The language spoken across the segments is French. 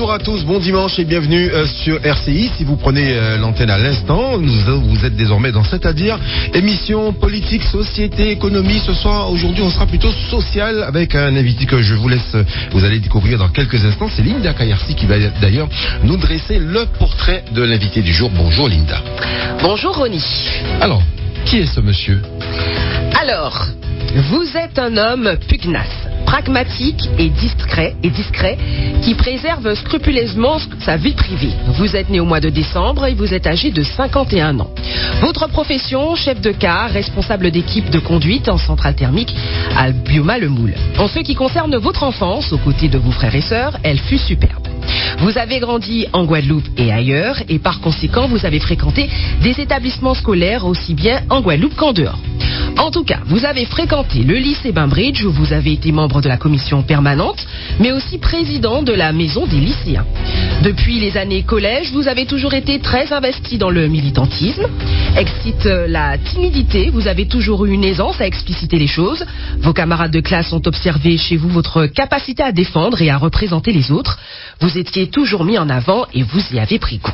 Bonjour à tous, bon dimanche et bienvenue sur RCI. Si vous prenez l'antenne à l'instant, vous êtes désormais dans C'est-à-dire émission politique, société, économie. Ce soir, aujourd'hui, on sera plutôt social avec un invité que vous allez découvrir dans quelques instants. C'est Linda Kayarsi qui va d'ailleurs nous dresser le portrait de l'invité du jour. Bonjour Linda. Bonjour Ronnie. Alors, qui est ce monsieur ? Alors, vous êtes un homme pugnace, pragmatique et discret, qui préserve scrupuleusement sa vie privée. Vous êtes né au mois de décembre et vous êtes âgé de 51 ans. Votre profession, chef de car, responsable d'équipe de conduite en centrale thermique à Bioma-le-Moule. En ce qui concerne votre enfance, aux côtés de vos frères et sœurs, elle fut superbe. Vous avez grandi en Guadeloupe et ailleurs, et par conséquent, vous avez fréquenté des établissements scolaires aussi bien en Guadeloupe qu'en dehors. En tout cas, vous avez fréquenté le lycée Bainbridge où vous avez été membre de la commission permanente, mais aussi président de la maison des lycéens. Depuis les années collège, vous avez toujours été très investi dans le militantisme. Excite la timidité, vous avez toujours eu une aisance à expliciter les choses. Vos camarades de classe ont observé chez vous votre capacité à défendre et à représenter les autres. Vous étiez toujours mis en avant et vous y avez pris goût.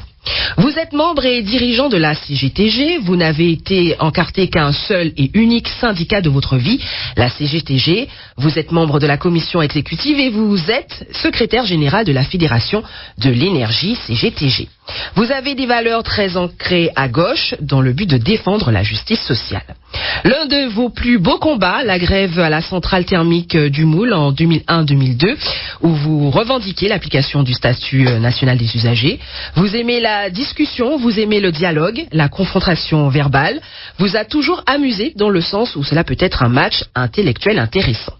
Vous êtes membre et dirigeant de la CGTG, vous n'avez été encarté qu'un seul et unique syndicat de votre vie, la CGTG. Vous êtes membre de la commission exécutive et vous êtes secrétaire général de la Fédération de l'énergie CGTG. Vous avez des valeurs très ancrées à gauche dans le but de défendre la justice sociale. L'un de vos plus beaux combats, la grève à la centrale thermique du Moule en 2001-2002, où vous revendiquez l'application du statut national des usagers. Vous aimez la discussion, vous aimez le dialogue, la confrontation verbale. Vous a toujours amusé dans le sens où cela peut être un match intellectuel intéressant.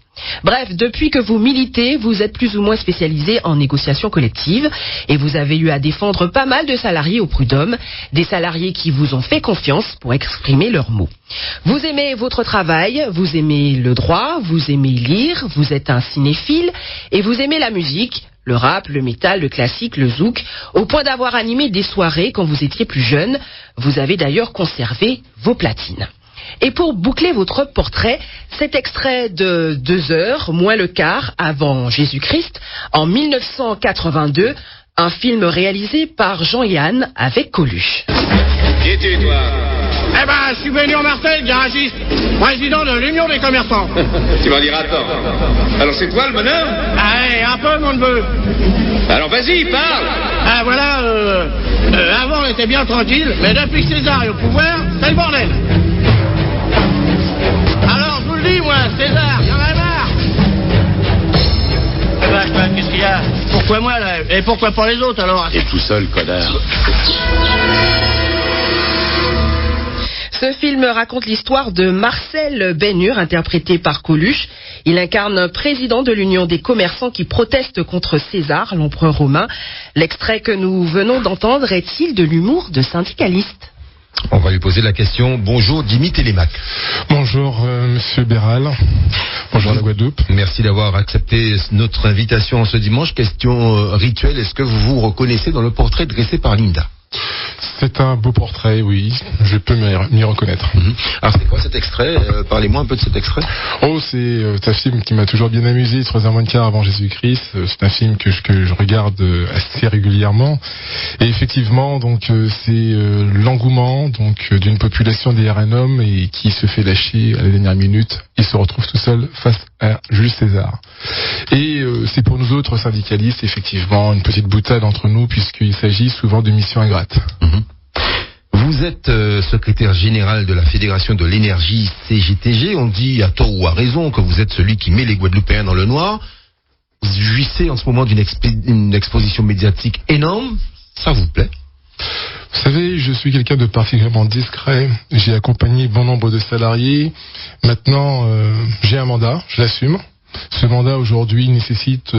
Bref, depuis que vous militez, vous êtes plus ou moins spécialisé en négociation collective et vous avez eu à défendre pas mal de salariés au prud'homme, des salariés qui vous ont fait confiance pour exprimer leurs mots. Vous aimez votre travail, vous aimez le droit, vous aimez lire, vous êtes un cinéphile et vous aimez la musique, le rap, le métal, le classique, le zouk, au point d'avoir animé des soirées quand vous étiez plus jeune. Vous avez d'ailleurs conservé vos platines. Et pour boucler votre portrait, cet extrait de 2 heures, moins le quart, avant Jésus-Christ, en 1982, un film réalisé par Jean-Yann avec Coluche. Qui es-tu, toi ? Eh ben, je suis Benoît Martel, garagiste, président de l'Union des commerçants. Tu m'en diras tant. Alors c'est toi le bonheur ? Allez, un peu, mon neveu. Alors vas-y, parle. Ah, voilà, avant on était bien tranquille, mais depuis que César est au pouvoir, c'est le bordel. Alors, je vous le dis, moi, César, y'en a marre. Eh ben, qu'est-ce qu'il y a ? Pourquoi moi, là ? Et pourquoi pas les autres, alors ? T'es tout seul, connard. Ce film raconte l'histoire de Marcel Bénur, interprété par Coluche. Il incarne un président de l'Union des commerçants qui proteste contre César, l'empereur romain. L'extrait que nous venons d'entendre est-il de l'humour de syndicaliste ? On va lui poser la question. Bonjour Dimi Télémac. Bonjour Monsieur Béral. Bonjour la Guadeloupe. Merci d'avoir accepté notre invitation ce dimanche. Question rituelle, est-ce que vous vous reconnaissez dans le portrait dressé par Linda ? C'est un beau portrait, oui. Je peux m'y reconnaître. Alors c'est quoi cet extrait ? Parlez-moi un peu de cet extrait. Oh, c'est un film qui m'a toujours bien amusé. 3h moins le quart avant Jésus-Christ. C'est un film que je regarde assez régulièrement. Et effectivement, donc c'est l'engouement donc d'une population derrière un homme et qui se fait lâcher à la dernière minute. Il se retrouve tout seul face à Jules César. Et c'est pour nous autres syndicalistes effectivement une petite boutade entre nous puisqu'il s'agit souvent de missions ingrates. Vous êtes secrétaire général de la Fédération de l'énergie CGTG. On dit à tort ou à raison que vous êtes celui qui met les Guadeloupéens dans le noir. Vous jouissez en ce moment d'une exposition médiatique énorme. Ça vous plaît ? Vous savez, je suis quelqu'un de particulièrement discret. J'ai accompagné bon nombre de salariés. Maintenant, j'ai un mandat, je l'assume. Ce mandat aujourd'hui nécessite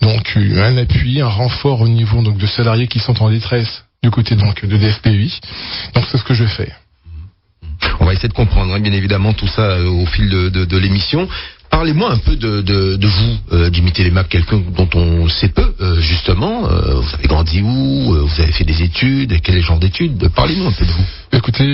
donc un appui, un renfort au niveau donc de salariés qui sont en détresse du côté donc de DFPUI. Donc c'est ce que je fais. On va essayer de comprendre bien évidemment tout ça au fil de l'émission. Parlez-moi un peu de vous, Jimmy Télémac, quelqu'un dont on sait peu, justement. Vous avez grandi où? Vous avez fait des études? Quel genre d'études? Parlez-nous un peu de vous. Écoutez,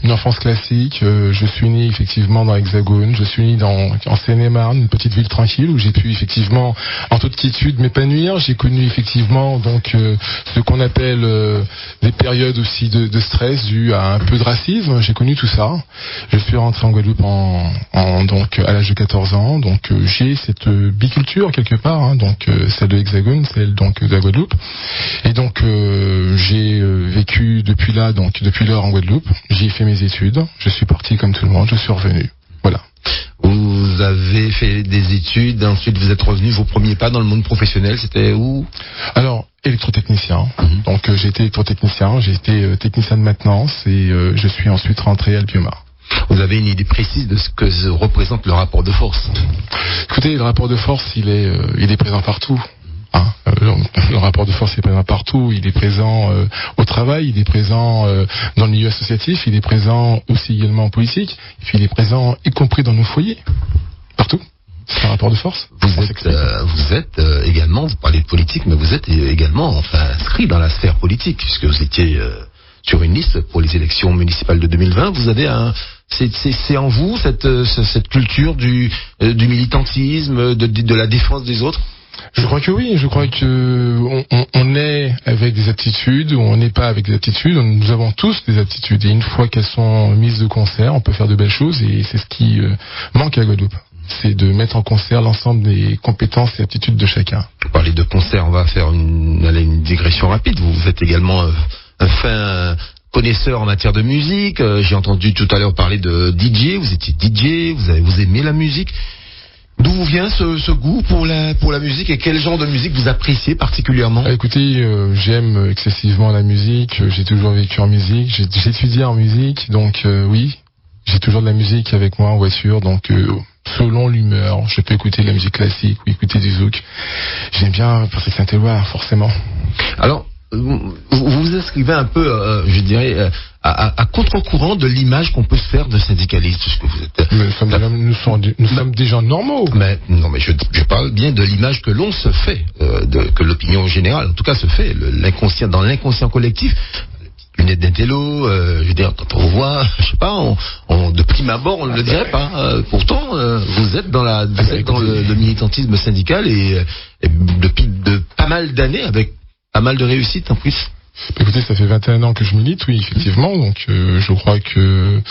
une enfance classique. Je suis né effectivement dans l'Hexagone. Je suis né en Seine-et-Marne, une petite ville tranquille où j'ai pu effectivement, en toute quiétude, m'épanouir. J'ai connu effectivement donc ce qu'on appelle des périodes aussi de stress dû à un peu de racisme. J'ai connu tout ça. Je suis rentré en Guadeloupe donc à l'âge de 14 ans. Donc j'ai cette biculture quelque part, hein, donc celle de l'Hexagone, celle donc de la Guadeloupe. Et donc j'ai vécu depuis lors en Guadeloupe. J'y ai fait mes études. Je suis parti comme tout le monde. Je suis revenu. Voilà. Vous avez fait des études, ensuite vous êtes revenu. Vos premiers pas dans le monde professionnel, c'était où? Alors, électrotechnicien. Donc j'ai été électrotechnicien, j'ai été technicien de maintenance et je suis ensuite rentré à Albiomar. Vous avez une idée précise de ce que représente le rapport de force? Écoutez, le rapport de force, il est présent partout. Hein, le rapport de force est présent partout, il est présent au travail, il est présent dans le milieu associatif, il est présent aussi également en politique, et puis il est présent y compris dans nos foyers, partout. C'est un rapport de force. Vous êtes également, vous parlez de politique, mais vous êtes également inscrit dans la sphère politique, puisque vous étiez sur une liste pour les élections municipales de 2020. Vous avez c'est en vous cette culture du militantisme, de la défense des autres? Je crois que oui, je crois que on est avec des aptitudes ou on n'est pas avec des aptitudes. Nous avons tous des aptitudes et une fois qu'elles sont mises de concert, on peut faire de belles choses et c'est ce qui manque à Guadeloupe. C'est de mettre en concert l'ensemble des compétences et aptitudes de chacun. Pour parler de concert, on va faire une digression rapide. Vous êtes également un fin connaisseur en matière de musique. J'ai entendu tout à l'heure parler de DJ. Vous étiez DJ, vous aimez la musique. D'où vous vient ce goût pour la musique et quel genre de musique vous appréciez particulièrement? Écoutez, j'aime excessivement la musique, j'ai toujours vécu en musique, j'ai étudié en musique, donc oui, j'ai toujours de la musique avec moi en voiture, donc selon l'humeur, je peux écouter de la musique classique ou écouter du zouk. J'aime bien Patrick Saint-Éloi, forcément. Alors, vous vous inscrivez un peu, je dirais, à contre-courant de l'image qu'on peut se faire de syndicaliste. Parce que vous êtes, nous sommes des gens normaux. Mais je parle bien de l'image que l'on se fait, que l'opinion générale, en tout cas, se fait, dans l'inconscient collectif. Lunettes d'intello, je veux dire, quand on vous voit, je sais pas, de prime abord, on ne le dirait pas. Pourtant, vous êtes dans le militantisme syndical et depuis pas mal d'années avec pas mal de réussite en plus. Écoutez, ça fait 21 ans que je milite, oui, effectivement. Donc, je crois que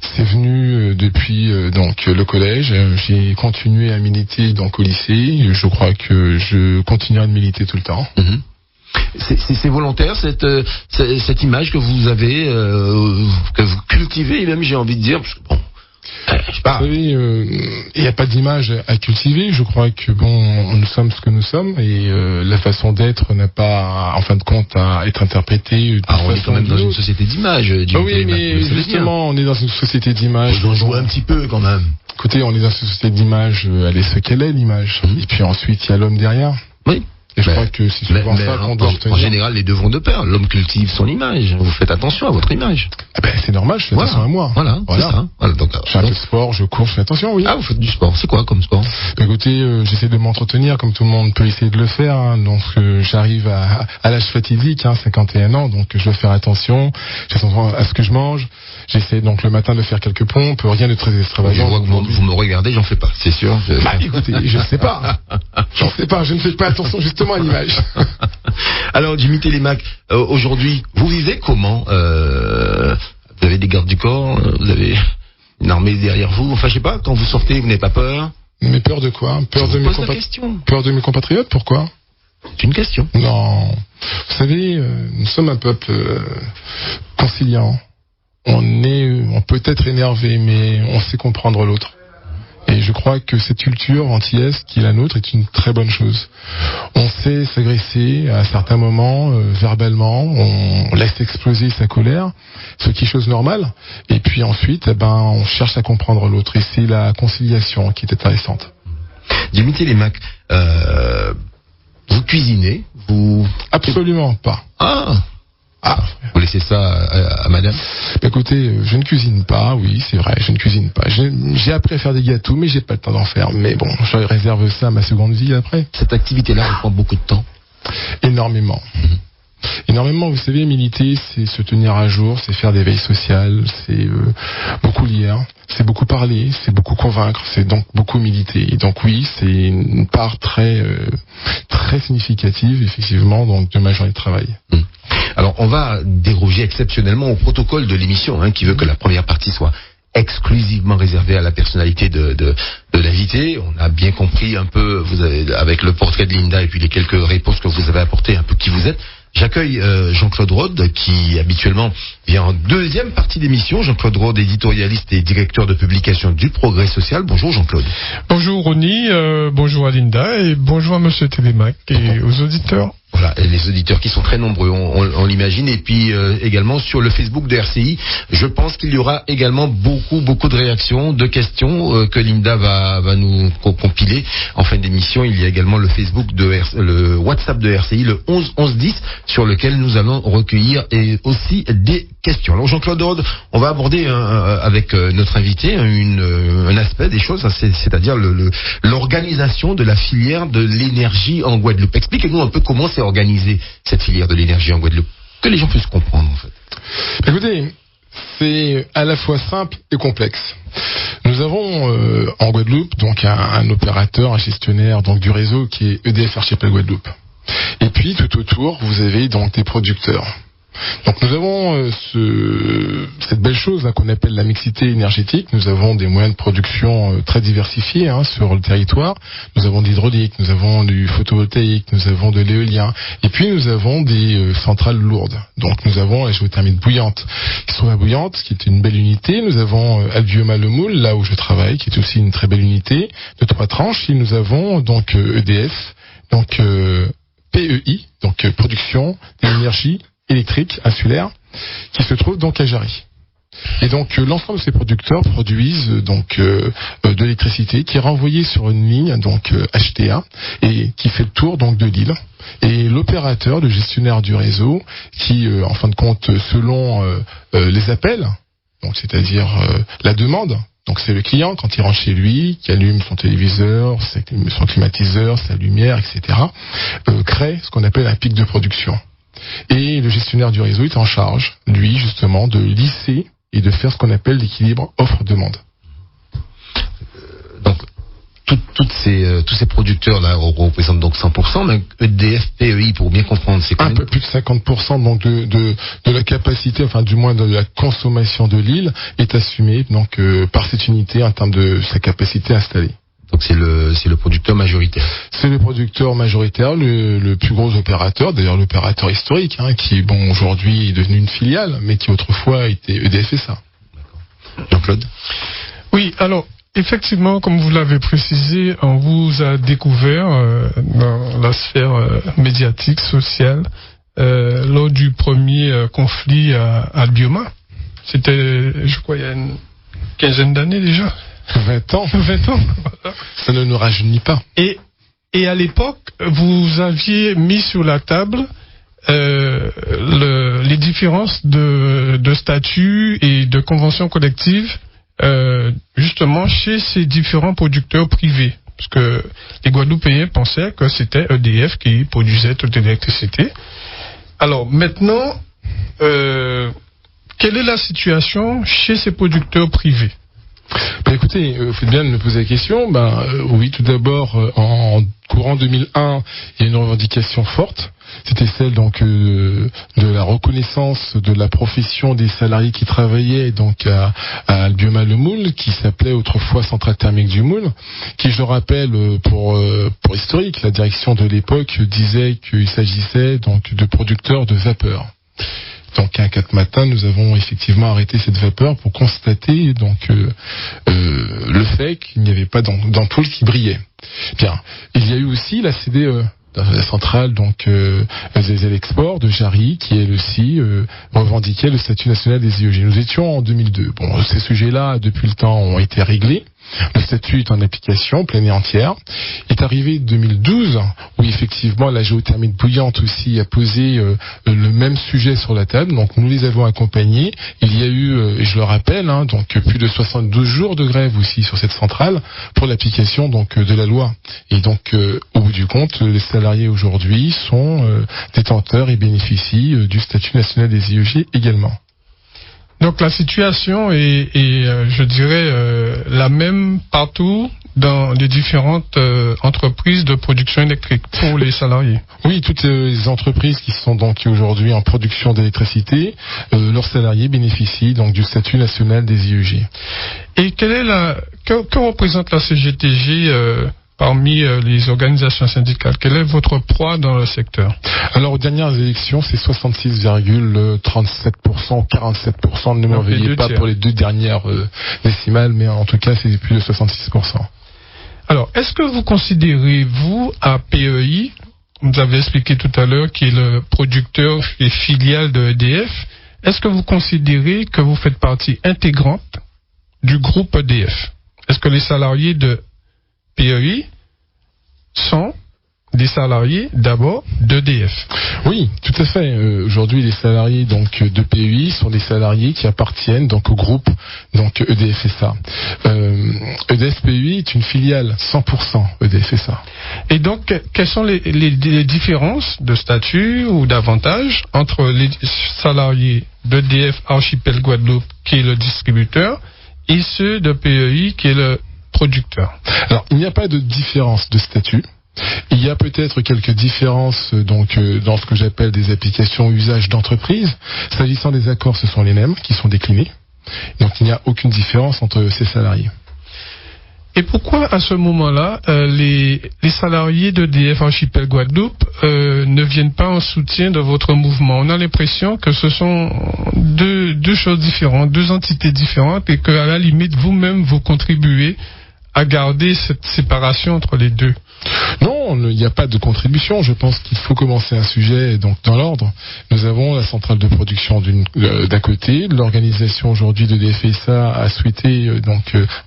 c'est venu depuis donc le collège. J'ai continué à militer donc au lycée. Je crois que je continuerai de militer tout le temps. C'est volontaire cette image que vous avez, que vous cultivez, même j'ai envie de dire. Parce que, bon, je sais pas. Vous savez, il n'y a pas d'image à cultiver. Je crois que nous sommes ce que nous sommes et la façon d'être n'a pas, en fin de compte, à être interprétée. On est quand même dans une société d'image. Oui, mais justement, on est dans une société d'image. On joue un petit peu quand même. Écoutez, on est dans une société d'image. Elle est ce qu'elle est, l'image. Et puis ensuite, il y a l'homme derrière. Oui. Et je crois que c'est souvent ça qu'on doit retenir. En général, les deux vont de pair. L'homme cultive son image. Vous faites attention à votre image. C'est normal, je fais attention à moi. Voilà. C'est ça. Voilà, je fais un peu de sport, je cours, je fais attention, oui. Ah, vous faites du sport. C'est quoi comme sport? Écoutez, j'essaie de m'entretenir comme tout le monde peut essayer de le faire. Hein. Donc, j'arrive à l'âge fatidique, 51 ans, donc je dois faire attention. J'attends à ce que je mange. J'essaie donc le matin de faire quelques pompes, rien de très extravagant. Je vois que vous me regardez, j'en fais pas, c'est sûr. Écoutez, je ne sais pas. Je ne fais pas attention justement à l'image. Alors, Jimmy Télémac, aujourd'hui, vous vivez comment? Vous avez des gardes du corps, vous avez une armée derrière vous. Enfin, je sais pas, quand vous sortez, vous n'avez pas peur? Mais peur de quoi? Peur de mes compatriotes, pourquoi? C'est une question. Non. Vous savez, nous sommes un peuple conciliant. On peut être énervé, mais on sait comprendre l'autre. Et je crois que cette culture antillaise qui est la nôtre est une très bonne chose. On sait s'agresser à certains moments, verbalement, on laisse exploser sa colère, ce qui est chose normale. Et puis ensuite, on cherche à comprendre l'autre. Et c'est la conciliation qui est intéressante. Jimmy Télémac, vous cuisinez? Absolument pas. Ah! Vous laissez ça à madame? Écoutez, je ne cuisine pas, oui, c'est vrai, je ne cuisine pas. J'ai appris à faire des gâteaux, mais j'ai pas le temps d'en faire. Mais bon, je réserve ça à ma seconde vie après. Cette activité-là prend beaucoup de temps? Énormément. Énormément, vous savez, militer, c'est se tenir à jour, c'est faire des veilles sociales, c'est beaucoup lire, c'est beaucoup parler, c'est beaucoup convaincre, c'est donc beaucoup militer. Et donc oui, c'est une part très significative, effectivement, donc de ma journée de travail. Alors, on va déroger exceptionnellement au protocole de l'émission, qui veut que la première partie soit exclusivement réservée à la personnalité de l'invité. On a bien compris un peu, vous avez, avec le portrait de Linda et puis les quelques réponses que vous avez apportées, un peu qui vous êtes. J'accueille Jean-Claude Rode, qui habituellement vient en deuxième partie d'émission. Jean-Claude Rode, éditorialiste et directeur de publication du Progrès Social. Bonjour Jean-Claude. Bonjour Ronnie, bonjour à Linda et bonjour à Monsieur Télémac et aux auditeurs. Voilà, et les auditeurs qui sont très nombreux, on l'imagine. Et puis également sur le Facebook de RCI, je pense qu'il y aura également beaucoup de réactions, de questions que Linda va nous compiler en fin d'émission. Il y a également le Facebook le WhatsApp de RCI, le 11 11 10, sur lequel nous allons recueillir et aussi des questions. Alors Jean-Claude Rode, on va aborder avec notre invité un aspect des choses, c'est-à-dire l'organisation de la filière de l'énergie en Guadeloupe. Expliquez-nous un peu comment c'est organisé cette filière de l'énergie en Guadeloupe, que les gens puissent comprendre en fait. Écoutez, c'est à la fois simple et complexe. Nous avons en Guadeloupe donc un opérateur, un gestionnaire donc du réseau qui est EDF Archipel Guadeloupe. Et puis tout autour, vous avez donc des producteurs. Donc nous avons cette belle chose qu'on appelle la mixité énergétique. Nous avons des moyens de production très diversifiés sur le territoire. Nous avons de l'hydraulique, nous avons du photovoltaïque, nous avons de l'éolien. Et puis nous avons des centrales lourdes. Donc nous avons la géothermie bouillante, qui se trouve à Bouillante, qui est une belle unité. Nous avons Albioma Le Moule, là où je travaille, qui est aussi une très belle unité de 3 tranches. Et nous avons donc EDF, donc PEI, donc production d'énergie électrique insulaire, qui se trouve donc à Jarry. Et donc l'ensemble de ces producteurs produisent donc de l'électricité qui est renvoyée sur une ligne donc HTA et qui fait le tour donc de l'île. Et l'opérateur, le gestionnaire du réseau, qui en fin de compte selon les appels, donc c'est-à-dire la demande. Donc c'est le client quand il rentre chez lui, qui allume son téléviseur, son climatiseur, sa lumière, etc. Crée ce qu'on appelle un pic de production. Et le gestionnaire du réseau est en charge, lui, justement, de lisser et de faire ce qu'on appelle l'équilibre offre-demande. Donc, tous ces producteurs-là représentent donc 100%, mais EDF, PEI, pour bien comprendre, c'est quoi? Un peu plus de 50% donc de la capacité, enfin du moins de la consommation de l'île, est assumée donc par cette unité en termes de sa capacité installée. Donc c'est le producteur majoritaire. C'est le producteur majoritaire, le plus gros opérateur, d'ailleurs l'opérateur historique, qui bon aujourd'hui est devenu une filiale, mais qui autrefois était EDF SA. Jean-Claude. Oui, alors effectivement, comme vous l'avez précisé, on vous a découvert dans la sphère médiatique, sociale, lors du premier conflit à Albioma. C'était, je crois, il y a une quinzaine d'années déjà. 20 ans. 20 ans. Ça ne nous rajeunit pas. Et à l'époque, vous aviez mis sur la table les différences de statut et de conventions collectives justement chez ces différents producteurs privés. Parce que les Guadeloupéens pensaient que c'était EDF qui produisait toute l'électricité. Alors maintenant, quelle est la situation chez ces producteurs privés ? Écoutez, vous faites bien de me poser la question. Oui, tout d'abord, en courant 2001, il y a une revendication forte. C'était celle donc de la reconnaissance de la profession des salariés qui travaillaient donc à Albioma Le Moule, qui s'appelait autrefois Centrale Thermique du Moule, qui, je le rappelle, pour historique, la direction de l'époque disait qu'il s'agissait donc de producteurs de vapeur. Donc un 4 matin, nous avons effectivement arrêté cette vapeur pour constater donc le fait qu'il n'y avait pas d'ampoule qui brillait. Bien, il y a eu aussi la CDE, la centrale donc des Elexports de Jarry, qui elle aussi revendiquait le statut national des IEG. Nous étions en 2002. Bon, ces sujets-là depuis le temps ont été réglés. Le statut est en application pleine et entière. Est arrivé 2012 où effectivement, la géothermie bouillante aussi a posé le même sujet sur la table. Donc nous les avons accompagnés. Il y a eu, et je le rappelle, donc plus de 72 jours de grève aussi sur cette centrale pour l'application donc de la loi. Et donc au bout du compte, les salariés aujourd'hui sont détenteurs et bénéficient du statut national des IEG également. Donc la situation est je dirais, la même partout dans les différentes entreprises de production électrique pour les salariés. Oui, toutes les entreprises qui sont donc aujourd'hui en production d'électricité, leurs salariés bénéficient donc du statut national des IEG. Et que représente la CGTG parmi les organisations syndicales? Quel est votre poids dans le secteur? Alors, aux dernières élections, c'est 66,37%, 47%. Ne m'en veuillez pas pour les 2 dernières décimales, mais en tout cas, c'est plus de 66%. Alors, est-ce que vous considérez, vous, à PEI, vous avez expliqué tout à l'heure, qui est le producteur et filiale de EDF, est-ce que vous considérez que vous faites partie intégrante du groupe EDF? Est-ce que les salariés de PEI sont des salariés d'abord d'EDF? Oui, tout à fait. Aujourd'hui, les salariés donc de PEI sont des salariés qui appartiennent donc au groupe donc EDF SA. EDF PEI est une filiale 100% EDF SA. Et donc, quelles sont les différences de statut ou d'avantages entre les salariés d'EDF Archipel Guadeloupe, qui est le distributeur, et ceux de PEI, qui est le producteur? Alors, il n'y a pas de différence de statut. Il y a peut-être quelques différences donc dans ce que j'appelle des applications usage d'entreprise. S'agissant des accords, ce sont les mêmes qui sont déclinés. Donc il n'y a aucune différence entre ces salariés. Et pourquoi à ce moment-là les salariés d'EDF Archipel Guadeloupe ne viennent pas en soutien de votre mouvement? On a l'impression que ce sont deux choses différentes, 2 entités différentes, et qu'à la limite vous-même vous contribuez à garder cette séparation entre les deux. Non, il n'y a pas de contribution. Je pense qu'il faut commencer un sujet donc dans l'ordre. Nous avons la centrale de production d'un côté. L'organisation aujourd'hui de DFSA a souhaité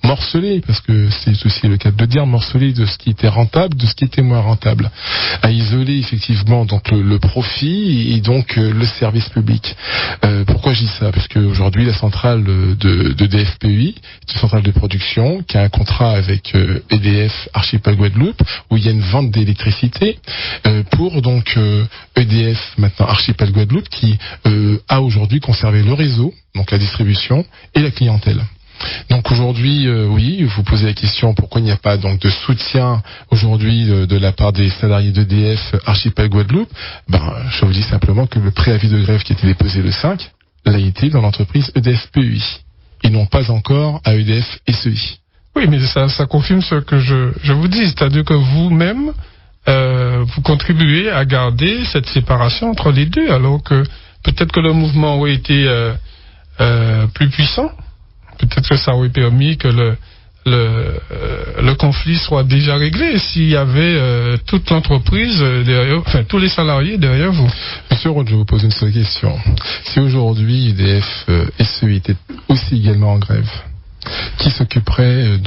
morceler, parce que c'est aussi le cas de le dire, morceler de ce qui était rentable, de ce qui était moins rentable, à isoler effectivement donc le profit et donc le service public. Pourquoi je dis ça? Parce qu'aujourd'hui la centrale de DFPEI est une centrale de production qui a un contrat avec EDF Archipel Guadeloupe, où il y a une vente d'électricité pour donc EDF maintenant Archipel Guadeloupe, qui a aujourd'hui conservé le réseau, donc la distribution et la clientèle. Donc aujourd'hui, oui, vous posez la question pourquoi il n'y a pas donc de soutien aujourd'hui de la part des salariés d'EDF Archipel Guadeloupe. Je vous dis simplement que le préavis de grève qui a été déposé le 5 l'a été dans l'entreprise EDF PEI et non pas encore à EDF SEI. Oui, mais ça confirme ce que je vous dis, c'est-à-dire que vous-même, vous contribuez à garder cette séparation entre les deux, alors que peut-être que le mouvement aurait été plus puissant, peut-être que ça aurait permis que le conflit soit déjà réglé s'il y avait toute l'entreprise derrière, enfin tous les salariés derrière vous. Monsieur Rode, je vous pose une seule question. Si aujourd'hui EDF SEI était aussi également en grève, qui s'occuperait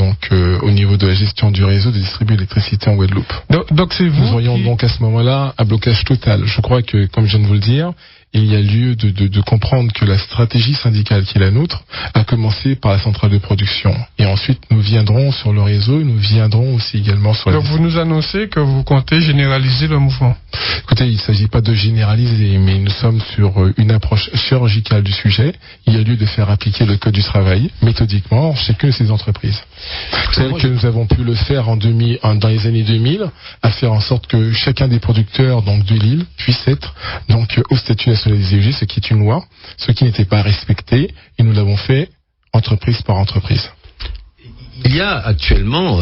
au niveau de la gestion du réseau de distribuer l'électricité en Guadeloupe? Donc c'est vous. Nous aurions donc à ce moment-là un blocage total. Je crois que, comme je viens de vous le dire, il y a lieu de comprendre que la stratégie syndicale qui est la nôtre a commencé par la centrale de production. Et ensuite, nous viendrons sur le réseau et nous viendrons aussi également sur la... Donc vous nous annoncez que vous comptez généraliser le mouvement? Écoutez, il ne s'agit pas de généraliser, mais nous sommes sur une approche chirurgicale du sujet. Il y a lieu de faire appliquer le Code du travail méthodiquement chez chacune de ces entreprises. Tel que nous avons pu le faire dans les années 2000, à faire en sorte que chacun des producteurs donc de l'île puisse être donc au statut national des IEG, ce qui est une loi, ce qui n'était pas respecté, et nous l'avons fait entreprise par entreprise. Il y a actuellement,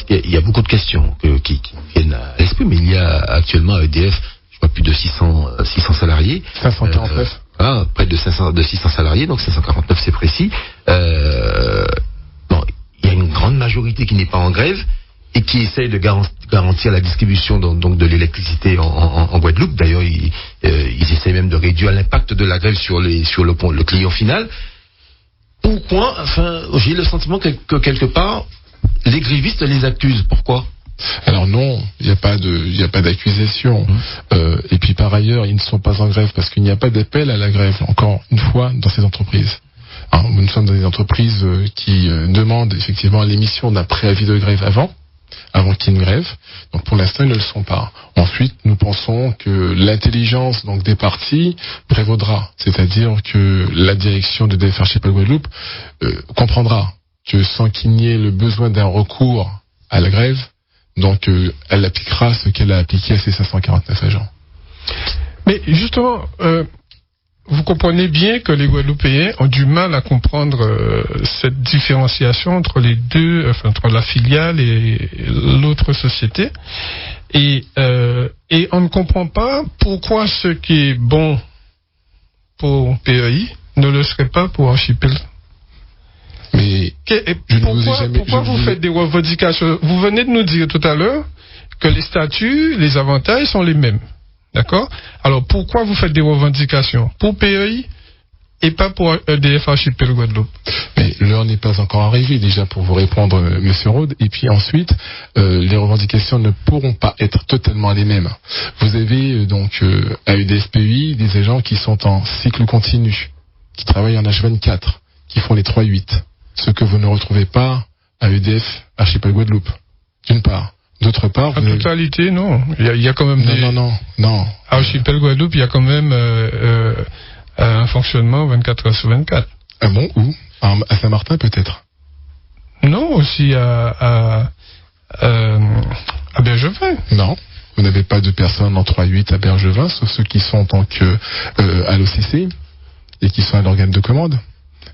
il y a beaucoup de questions qui viennent à l'esprit, mais il y a actuellement à EDF, je crois, plus de 600 salariés. 549. Près de 600 salariés, donc 549 c'est précis. Il y a une grande majorité qui n'est pas en grève et qui essaye de garantir la distribution donc de l'électricité en Guadeloupe. D'ailleurs, ils essaient même de réduire l'impact de la grève sur le client final. Pourquoi? J'ai le sentiment que quelque part, les grévistes les accusent. Pourquoi? Alors non, il n'y a pas d'accusation. Et puis par ailleurs, ils ne sont pas en grève parce qu'il n'y a pas d'appel à la grève, encore une fois, dans ces entreprises. Alors, nous sommes dans des entreprises qui demandent effectivement l'émission d'un préavis de grève avant qu'il y ait une grève. Donc pour l'instant, ils ne le sont pas. Ensuite, nous pensons que l'intelligence donc des partis prévaudra. C'est-à-dire que la direction de EDF Archipel Guadeloupe comprendra que sans qu'il n'y ait le besoin d'un recours à la grève, donc elle appliquera ce qu'elle a appliqué à ses 549 agents. Mais justement, vous comprenez bien que les Guadeloupéens ont du mal à comprendre cette différenciation entre les deux, enfin entre la filiale et l'autre société. Et on ne comprend pas pourquoi ce qui est bon pour PEI ne le serait pas pour Archipel. Mais pourquoi vous faites des revendications? Vous venez de nous dire tout à l'heure que les statuts, les avantages sont les mêmes. D'accord? Alors pourquoi vous faites des revendications pour PEI et pas pour EDF Archipel Guadeloupe? Mais l'heure n'est pas encore arrivée déjà pour vous répondre, Monsieur Rode. Et puis ensuite, les revendications ne pourront pas être totalement les mêmes. Vous avez donc à EDF PEI des agents qui sont en cycle continu, qui travaillent en H24, qui font les 3-8. Ce que vous ne retrouvez pas à EDF Archipel Guadeloupe, d'une part. D'autre part, en totalité, non. Il y a quand même non. À Archipel Guadeloupe, il y a quand même un fonctionnement 24 heures sur 24. Ah bon? Où? À Saint-Martin, peut-être? Non, aussi à Bergevin. Non. Vous n'avez pas de personnes en 3-8 à Bergevin, sauf ceux qui sont en tant que à l'OCC et qui sont à l'organe de commande.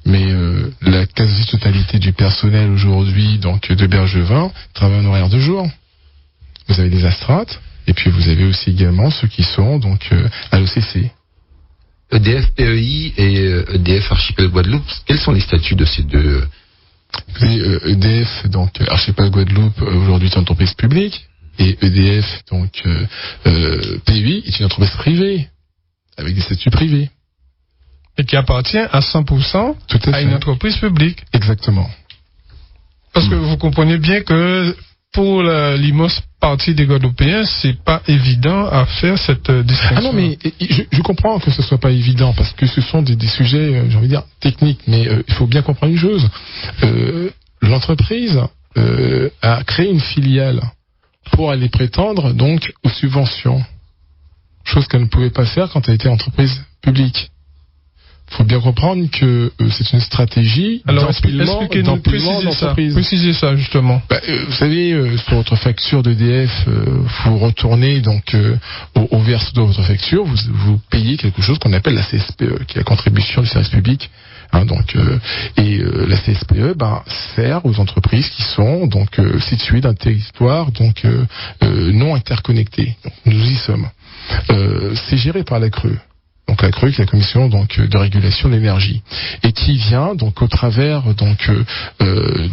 Mais la quasi-totalité du personnel aujourd'hui donc de Bergevin travaille en horaire de jour. Vous avez des astreintes, et puis vous avez aussi également ceux qui sont donc à l'OCC. EDF PEI et EDF Archipel Guadeloupe, quels sont les statuts de ces deux? EDF, donc Archipel Guadeloupe, aujourd'hui est une entreprise publique, et EDF, donc PEI, est une entreprise privée, avec des statuts privés. Et qui appartient à 100% à une entreprise publique. Exactement. Parce que vous comprenez bien que pour l'immense partie des Guadeloupéens, c'est pas évident à faire cette distinction. Ah non, mais je comprends que ce soit pas évident, parce que ce sont des sujets, j'ai envie de dire, techniques, mais il faut bien comprendre une chose. L'entreprise a créé une filiale pour aller prétendre donc aux subventions. Chose qu'elle ne pouvait pas faire quand elle était entreprise publique. Il faut bien comprendre que c'est une stratégie d'empilement d'entreprise. Précisez ça justement. Vous savez, sur votre facture d'EDF, vous retournez donc au verso de votre facture, vous payez quelque chose qu'on appelle la CSPE, qui est la contribution du service public. La CSPE sert aux entreprises qui sont donc situées dans un territoire donc non interconnecté. Donc, nous y sommes. C'est géré par la CRE. Donc la CRE, qui est la commission donc de régulation de l'énergie, et qui vient donc au travers donc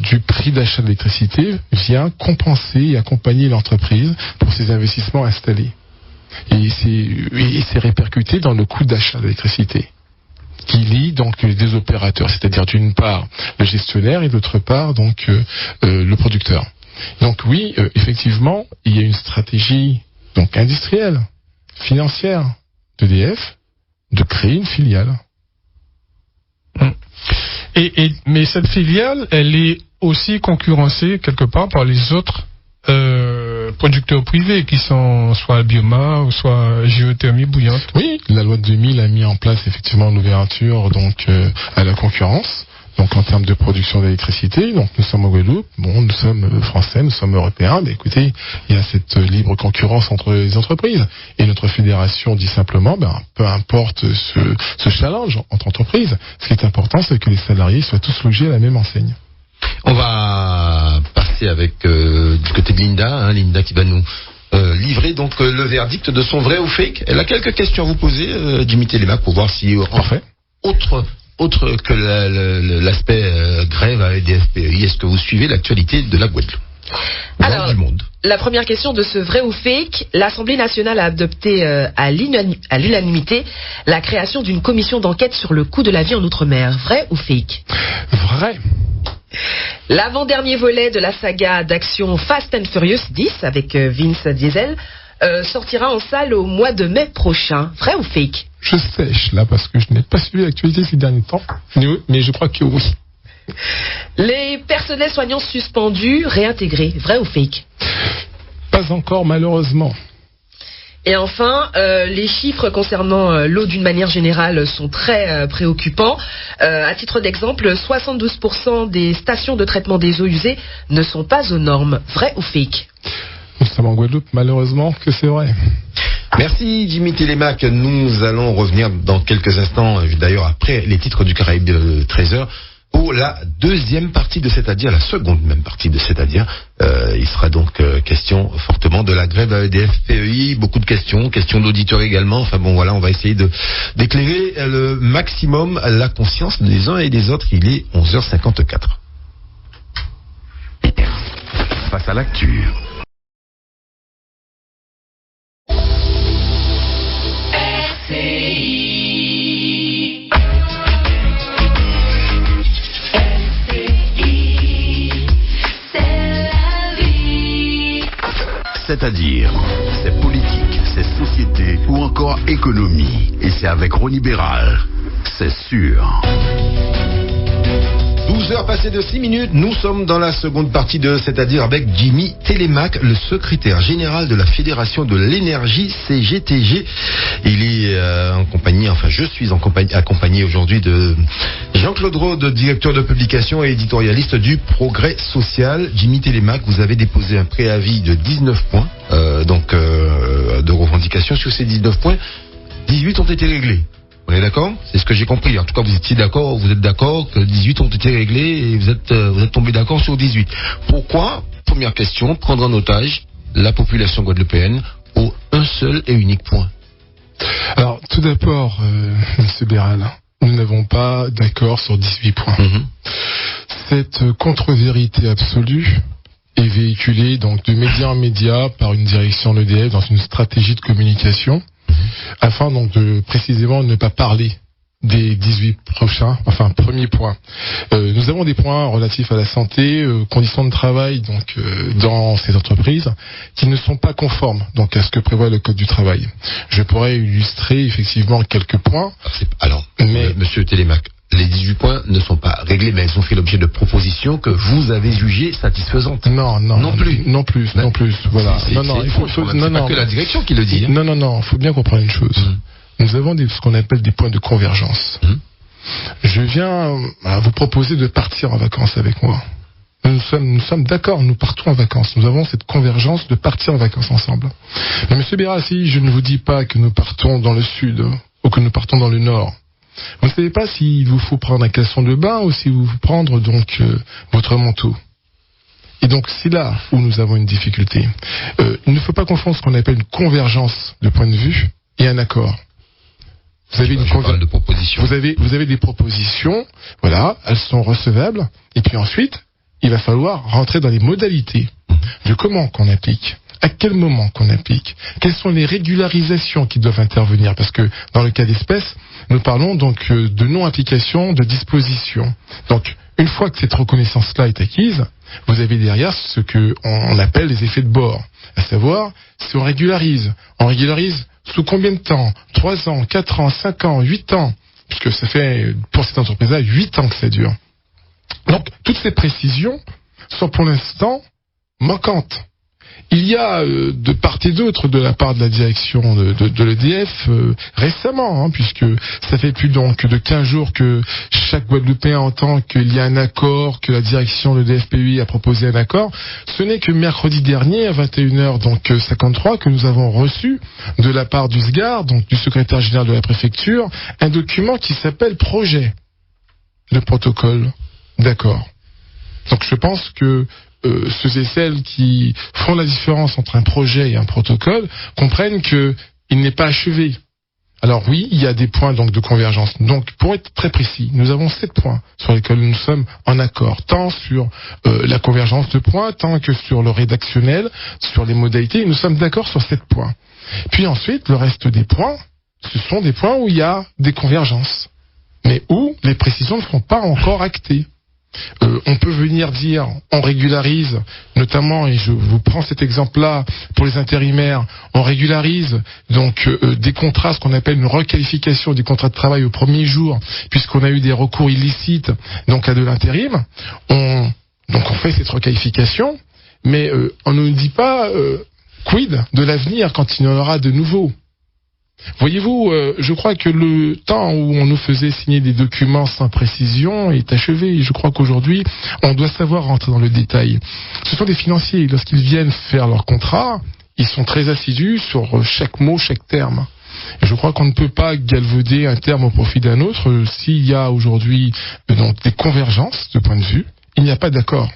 du prix d'achat d'électricité vient compenser et accompagner l'entreprise pour ses investissements installés. Et c'est répercuté dans le coût d'achat d'électricité, qui lie donc les deux opérateurs, c'est-à-dire d'une part le gestionnaire et d'autre part donc le producteur. Donc oui, effectivement, il y a une stratégie donc industrielle, financière d'EDF de créer une filiale. Mais cette filiale, elle est aussi concurrencée quelque part par les autres producteurs privés qui sont soit bioma ou soit géothermie bouillante. Oui, la loi de 2000 a mis en place effectivement une ouverture donc à la concurrence. Donc en termes de production d'électricité, donc nous sommes au Guadeloupe, nous sommes français, nous sommes européens, mais écoutez, il y a cette libre concurrence entre les entreprises. Et notre fédération dit simplement, peu importe ce challenge entre entreprises, ce qui est important, c'est que les salariés soient tous logés à la même enseigne. On va passer avec du côté de Linda, Linda qui va nous livrer donc le verdict de son vrai ou fake. Elle a quelques questions à vous poser, Jimmy Téléma, pour voir si parfait. Autre que l'aspect grève à EDF PEI, est-ce que vous suivez l'actualité de la Guadeloupe? Alors, du monde. La première question de ce vrai ou fake, l'Assemblée nationale a adopté à l'unanimité la création d'une commission d'enquête sur le coût de la vie en Outre-mer. Vrai ou fake? Vrai. L'avant-dernier volet de la saga d'action Fast and Furious 10 avec Vince Diesel sortira en salle au mois de mai prochain. Vrai ou fake? Je sèche là parce que je n'ai pas suivi l'actualité ces derniers temps, mais je crois que oui. Les personnels soignants suspendus réintégrés. Vrai ou fake? Pas encore malheureusement. Et enfin, les chiffres concernant l'eau d'une manière générale sont très préoccupants. À titre d'exemple, 72% des stations de traitement des eaux usées ne sont pas aux normes. Vrai ou fake? Nous sommes en Guadeloupe, malheureusement que c'est vrai. Merci Jimmy Télémac. Nous allons revenir dans quelques instants, d'ailleurs après les titres du Caraïbe 13h, pour la deuxième partie de C'est-à-dire, la seconde même partie de C'est-à-dire. Il sera donc question fortement de la grève à EDF PEI, beaucoup de questions d'auditeurs également. Enfin bon voilà, on va essayer d'éclairer le maximum la conscience des uns et des autres. Il est 11h54. Face à l'actu. C'est-à-dire, c'est politique, c'est société ou encore économie. Et c'est avec Ronnie Béral. C'est sûr. 12h passées de 6 minutes, nous sommes dans la seconde partie de C'est-à-dire avec Jimmy Télémac, le secrétaire général de la Fédération de l'énergie CGTG. Il est en compagnie, enfin je suis accompagné aujourd'hui de Jean-Claude Rode, directeur de publication et éditorialiste du Progrès Social. Jimmy Télémac, vous avez déposé un préavis de 19 points, de revendication. Sur ces 19 points, 18 ont été réglés. On est d'accord? C'est ce que j'ai compris. En tout cas, vous étiez d'accord, vous êtes d'accord que 18 ont été réglés et vous êtes tombé d'accord sur 18. Pourquoi, première question, prendre en otage la population guadeloupéenne au un seul et unique point? Alors, tout d'abord, M. Béral, nous n'avons pas d'accord sur 18 points. Cette contre-vérité absolue est véhiculée donc de média en média par une direction de l'EDF dans une stratégie de communication, afin donc de précisément ne pas parler des 18 premiers points. Nous avons des points relatifs à la santé, conditions de travail donc dans ces entreprises qui ne sont pas conformes donc à ce que prévoit le Code du travail. Je pourrais illustrer effectivement quelques points. Alors, Monsieur Télémac, les 18 points ne sont pas réglés, mais elles ont fait l'objet de propositions que vous avez jugées satisfaisantes. Non plus. Voilà. Il faut pas que la direction qui le dit. Non. Faut bien comprendre une chose. Nous avons ce qu'on appelle des points de convergence. Je viens vous proposer de partir en vacances avec moi. Nous sommes d'accord, nous partons en vacances. Nous avons cette convergence de partir en vacances ensemble. Mais Monsieur Béra, si je ne vous dis pas que nous partons dans le sud ou que nous partons dans le nord, vous ne savez pas s'il vous faut prendre un caleçon de bain ou s'il vous faut prendre donc votre manteau. Et donc c'est là où nous avons une difficulté. Il ne faut pas confondre ce qu'on appelle une convergence de point de vue et un accord. Vous avez de propositions. Vous avez des propositions, voilà, elles sont recevables. Et puis ensuite, il va falloir rentrer dans les modalités de comment qu'on applique. À quel moment qu'on applique? Quelles sont les régularisations qui doivent intervenir? Parce que dans le cas d'espèce, nous parlons donc de non-application de dispositions. Donc, une fois que cette reconnaissance-là est acquise, vous avez derrière ce qu'on appelle les effets de bord. À savoir, si on régularise sous combien de temps? 3 ans, 4 ans, 5 ans, 8 ans? Puisque ça fait, pour cette entreprise-là, 8 ans que ça dure. Donc, toutes ces précisions sont pour l'instant manquantes. Il y a de part et d'autre de la part de la direction de l'EDF récemment, puisque ça fait plus donc de 15 jours que chaque Guadeloupéen entend qu'il y a un accord, que la direction de l'EDF PEI a proposé un accord. Ce n'est que mercredi dernier à 21h donc 53 que nous avons reçu de la part du SGAR, donc du secrétaire général de la préfecture, un document qui s'appelle projet de protocole d'accord. Donc je pense que ceux et celles qui font la différence entre un projet et un protocole comprennent qu'il n'est pas achevé. Alors oui, il y a des points donc de convergence. Donc pour être très précis, nous avons 7 points sur lesquels nous sommes en accord, tant sur la convergence de points, tant que sur le rédactionnel, sur les modalités. Nous sommes d'accord sur 7 points. Puis ensuite, le reste des points, ce sont des points où il y a des convergences, mais où les précisions ne sont pas encore actées. On peut venir dire, on régularise, notamment, et je vous prends cet exemple-là pour les intérimaires, on régularise donc des contrats, ce qu'on appelle une requalification des contrats de travail au premier jour, puisqu'on a eu des recours illicites donc à de l'intérim. On fait cette requalification, mais on ne nous dit pas quid de l'avenir quand il y en aura de nouveaux. Voyez-vous, je crois que le temps où on nous faisait signer des documents sans précision est achevé. Et je crois qu'aujourd'hui, on doit savoir rentrer dans le détail. Ce sont des financiers. Lorsqu'ils viennent faire leur contrat, ils sont très assidus sur chaque mot, chaque terme. Et je crois qu'on ne peut pas galvauder un terme au profit d'un autre. S'il y a aujourd'hui donc des convergences de point de vue, il n'y a pas d'accord.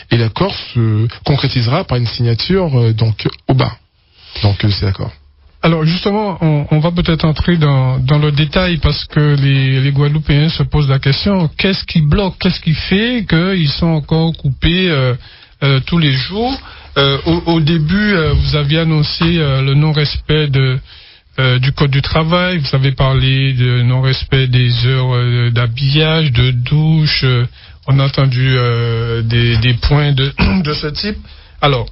Et l'accord se concrétisera par une signature donc au bas. Donc c'est d'accord. Alors justement, on va peut-être entrer dans le détail parce que les Guadeloupéens se posent la question, qu'est-ce qui bloque, qu'est-ce qui fait qu'ils sont encore coupés tous les jours. Au début, vous aviez annoncé le non-respect du Code du travail, vous avez parlé de non-respect des heures d'habillage, de douche, on a entendu des points de ce type. Alors,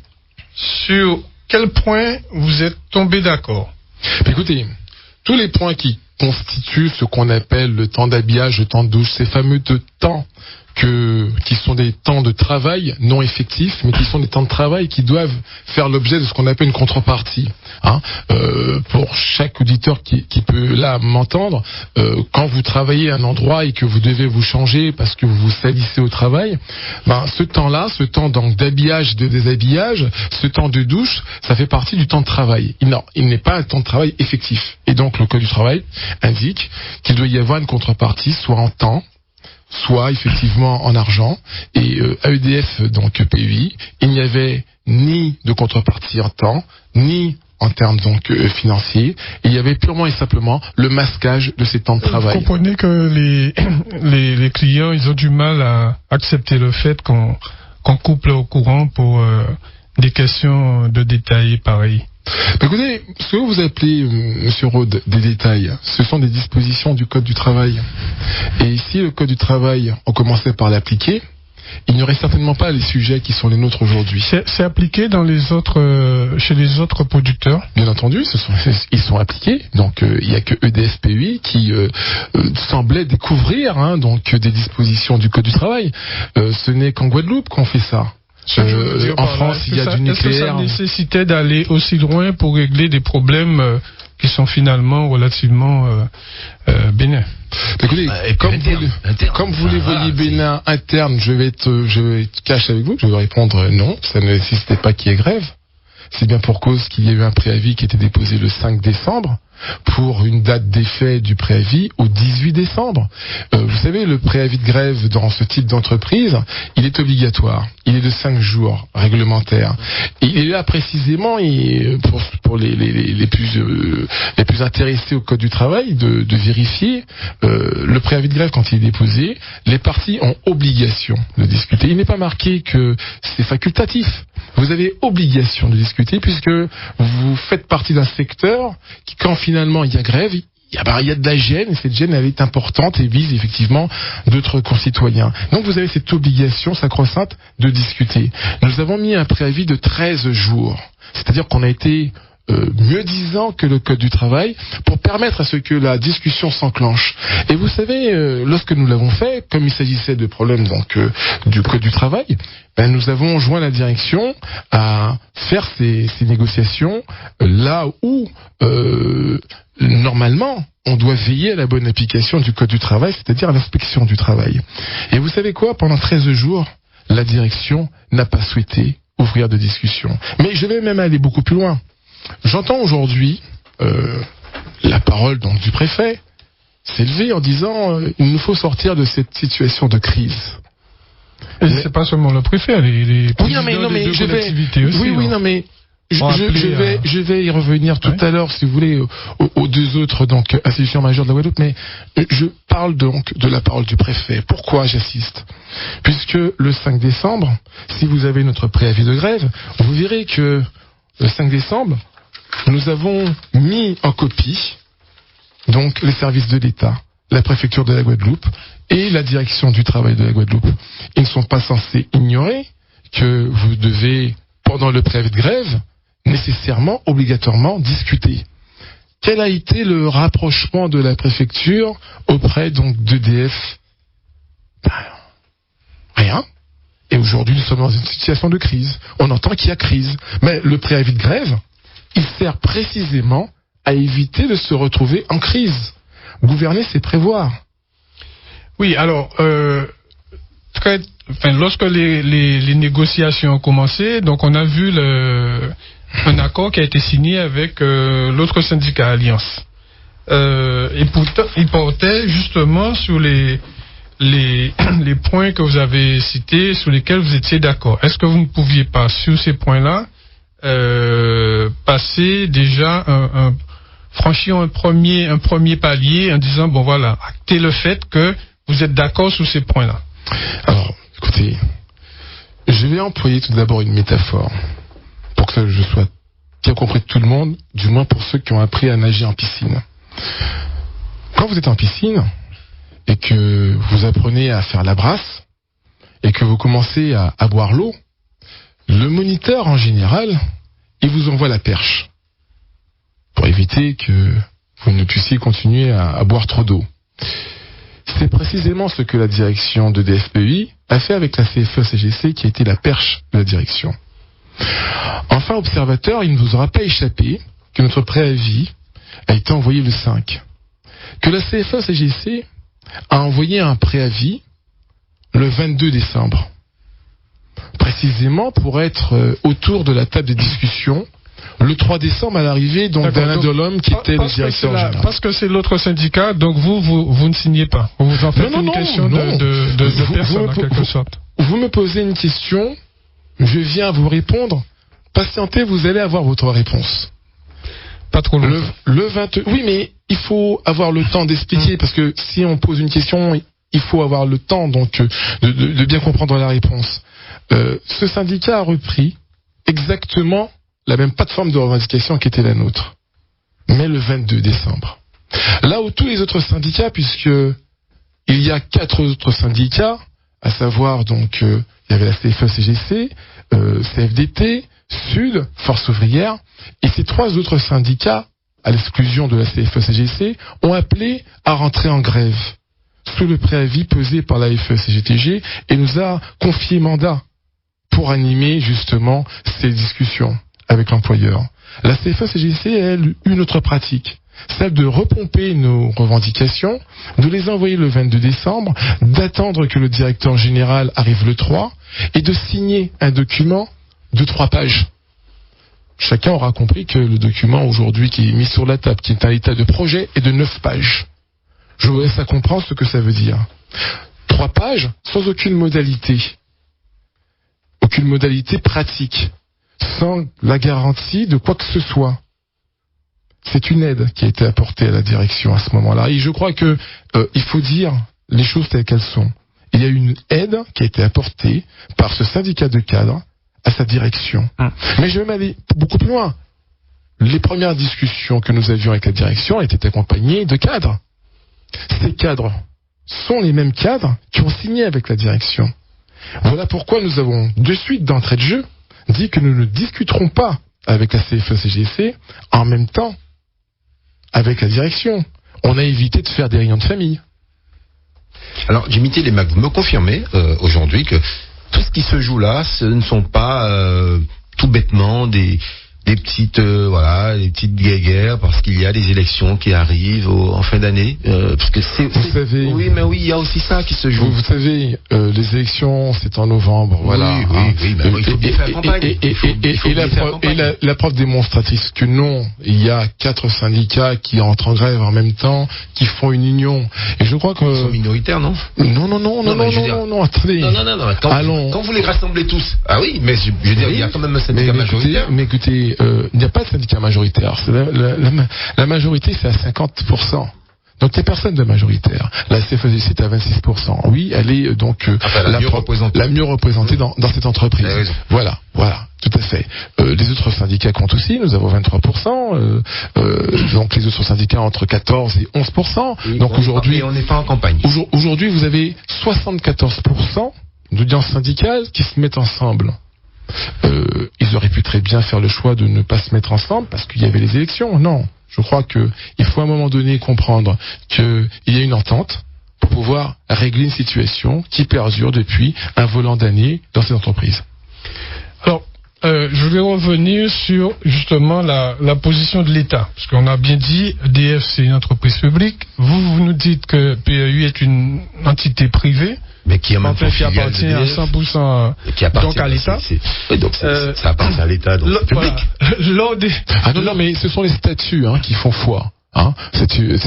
sur quel point vous êtes tombé d'accord? Écoutez, tous les points qui constituent ce qu'on appelle le temps d'habillage, le temps de douche, ces fameux temps qui sont des temps de travail non effectifs, mais qui sont des temps de travail qui doivent faire l'objet de ce qu'on appelle une contrepartie. Pour chaque auditeur qui peut là m'entendre, quand vous travaillez à un endroit et que vous devez vous changer parce que vous vous salissez au travail, ce temps-là, ce temps donc d'habillage, de déshabillage, ce temps de douche, ça fait partie du temps de travail. Il n'est pas un temps de travail effectif. Et donc le Code du travail indique qu'il doit y avoir une contrepartie, soit en temps, soit effectivement en argent. Et à EDF, donc PUI, il n'y avait ni de contrepartie en temps, ni en termes donc financiers. Et il y avait purement et simplement le masquage de ces temps de travail. Vous comprenez que les clients, ils ont du mal à accepter le fait qu'on coupe leur courant pour des questions de détail pareil. Écoutez, ce que vous appelez, Monsieur Rode, des détails, ce sont des dispositions du Code du travail. Et si le Code du travail, on commençait par l'appliquer, il n'y aurait certainement pas les sujets qui sont les nôtres aujourd'hui. C'est appliqué chez les autres producteurs? Bien entendu, ils sont appliqués. Donc il n'y a que EDF PUI qui semblait découvrir donc des dispositions du Code du travail. Ce n'est qu'en Guadeloupe qu'on fait ça. En France, il y a du nucléaire. Est-ce que ça nécessitait d'aller aussi loin pour régler des problèmes qui sont finalement relativement bénins? Écoutez, comme vous les voyez bénins internes, je vais être cash avec vous. Je vais répondre non, ça ne nécessitait pas qu'il y ait grève. C'est bien pour cause qu'il y a eu un préavis qui était déposé le 5 décembre pour une date d'effet du préavis au 18 décembre. Vous savez, le préavis de grève dans ce type d'entreprise, il est obligatoire. Il est de 5 jours réglementaires. Et il est là précisément pour les plus intéressés au Code du travail de vérifier le préavis de grève quand il est déposé. Les parties ont obligation de discuter. Il n'est pas marqué que c'est facultatif. Vous avez obligation de discuter puisque vous faites partie d'un secteur qui, quand finalement il y a grève, il y a de la gêne, et cette gêne elle est importante et vise effectivement d'autres concitoyens. Donc vous avez cette obligation sacro-sainte de discuter. Nous avons mis un préavis de 13 jours, c'est-à-dire qu'on a été mieux disant que le Code du travail pour permettre à ce que la discussion s'enclenche. Et vous savez, lorsque nous l'avons fait, comme il s'agissait de problèmes donc du Code du travail, nous avons joint la direction à faire ces négociations là où normalement on doit veiller à la bonne application du Code du travail, c'est-à-dire à l'inspection du travail. Et vous savez quoi, pendant 13 jours, la direction n'a pas souhaité ouvrir de discussion. Mais je vais même aller beaucoup plus loin. J'entends aujourd'hui la parole donc du préfet s'élever en disant il nous faut sortir de cette situation de crise. Et c'est pas seulement le préfet, les présidents des deux collectivités aussi. Oui, non mais je vais y revenir tout à l'heure si vous voulez aux deux autres donc institutions majeures de la Guadeloupe, mais je parle donc de la parole du préfet. Pourquoi j'insiste? Puisque le 5 décembre, si vous avez notre préavis de grève, vous verrez que le 5 décembre, nous avons mis en copie donc les services de l'État la préfecture de la Guadeloupe et la direction du travail de la Guadeloupe. Ils ne sont pas censés ignorer que vous devez, pendant le préavis de grève, nécessairement, obligatoirement, discuter. Quel a été le rapprochement de la préfecture auprès donc d'EDF? Rien. Et aujourd'hui, nous sommes dans une situation de crise. On entend qu'il y a crise. Mais le préavis de grève, il sert précisément à éviter de se retrouver en crise. Gouverner, c'est prévoir. Oui, alors, lorsque les négociations ont commencé, donc on a vu un accord qui a été signé avec l'autre syndicat Alliance. Et pourtant, il portait justement sur les points que vous avez cités, sur lesquels vous étiez d'accord. Est-ce que vous ne pouviez pas, sur ces points-là, passer déjà franchir un premier palier en disant, bon voilà, actez le fait que vous êtes d'accord sur ces points-là? Alors, écoutez, je vais employer tout d'abord une métaphore pour que je sois bien compris de tout le monde, du moins pour ceux qui ont appris à nager en piscine. Quand vous êtes en piscine et que vous apprenez à faire la brasse et que vous commencez à boire l'eau, le moniteur en général, il vous envoie la perche pour éviter que vous ne puissiez continuer à boire trop d'eau. C'est précisément ce que la direction de DFPI a fait avec la CFE-CGC qui a été la perche de la direction. Enfin, observateur, il ne vous aura pas échappé que notre préavis a été envoyé le 5. Que la CFE-CGC a envoyé un préavis le 22 décembre. Précisément pour être autour de la table des discussions le 3 décembre à l'arrivée d'Alain Delhomme qui était le directeur général. Parce que c'est l'autre syndicat, donc vous ne signez pas. Vous en faites une question de personne en quelque sorte. Vous me posez une question, je viens vous répondre. Patientez, vous allez avoir votre réponse. Pas trop longtemps. Le 20. Oui, mais il faut avoir le temps d'expliquer parce que si on pose une question, il faut avoir le temps donc de bien comprendre la réponse. Ce syndicat a repris exactement la même plateforme de revendication qui était la nôtre, mais le 22 décembre. Là où tous les autres syndicats, puisque il y a 4 autres syndicats, à savoir donc il y avait la CFE-CGC, CFDT, Sud, Force ouvrière, et ces 3 autres syndicats, à l'exclusion de la CFE-CGC, ont appelé à rentrer en grève sous le préavis pesé par la FE-CGTG et nous a confié mandat pour animer justement ces discussions avec l'employeur. La CFE-CGC a elle une autre pratique, celle de repomper nos revendications, de les envoyer le 22 décembre, d'attendre que le directeur général arrive le 3 et de signer un document de 3 pages. Chacun aura compris que le document aujourd'hui qui est mis sur la table, qui est un état de projet, est de 9 pages. Je vous laisse à comprendre ce que ça veut dire. 3 pages sans aucune modalité pratique, sans la garantie de quoi que ce soit. C'est une aide qui a été apportée à la direction à ce moment-là. Et je crois que il faut dire les choses telles qu'elles sont. Il y a une aide qui a été apportée par ce syndicat de cadres à sa direction. Mais je vais m'aller beaucoup plus loin. Les premières discussions que nous avions avec la direction étaient accompagnées de cadres. Ces cadres sont les mêmes cadres qui ont signé avec la direction. Voilà pourquoi nous avons de suite d'entrée de jeu dit que nous ne discuterons pas avec la CFE-CGC en même temps avec la direction. On a évité de faire des réunions de famille. Alors, Dimitri Lemac, vous me confirmez aujourd'hui que tout ce qui se joue là, ce ne sont pas tout bêtement des petites des petites guéguerres parce qu'il y a des élections qui arrivent en fin d'année parce que vous savez, oui, mais oui, il y a aussi ça qui se joue. Vous savez, les élections c'est en novembre, voilà. Oui, mais il faut bien faire campagne. Et la preuve démonstratrice que non, il y a 4 syndicats qui entrent en grève en même temps, qui font une union. Et je crois que ils sont minoritaires, non? Non, attendez. Non. Quand vous les rassemblez tous. Ah oui, mais je veux dire, il y a quand même un syndicat majoritaire. Mais écoutez, il n'y a pas de syndicat majoritaire. La majorité, c'est à 50%. Donc il n'y a personne de majoritaire. La CFE est à 26%. Oui, elle est donc la mieux représentée dans cette entreprise. Voilà, tout à fait. Les autres syndicats comptent aussi, nous avons 23%, donc les autres syndicats entre 14 et 11%. Oui, donc aujourd'hui, on n'est pas en campagne. Aujourd'hui, vous avez 74% d'audience syndicale qui se mettent ensemble. Ils auraient pu très bien faire le choix de ne pas se mettre ensemble parce qu'il y avait les élections. Non. Je crois qu'il faut à un moment donné comprendre qu'il y a une entente pour pouvoir régler une situation qui perdure depuis un volant d'années dans ces entreprises. Alors, je vais revenir sur justement la position de l'État. Parce qu'on a bien dit, EDF c'est une entreprise publique. Vous nous dites que PEU est une entité privée. Mais qui en même temps qui appartient à 100% donc à l'État. Ça appartient à l'État, donc public. Voilà. Non, mais ce sont les statuts qui font foi. C'est une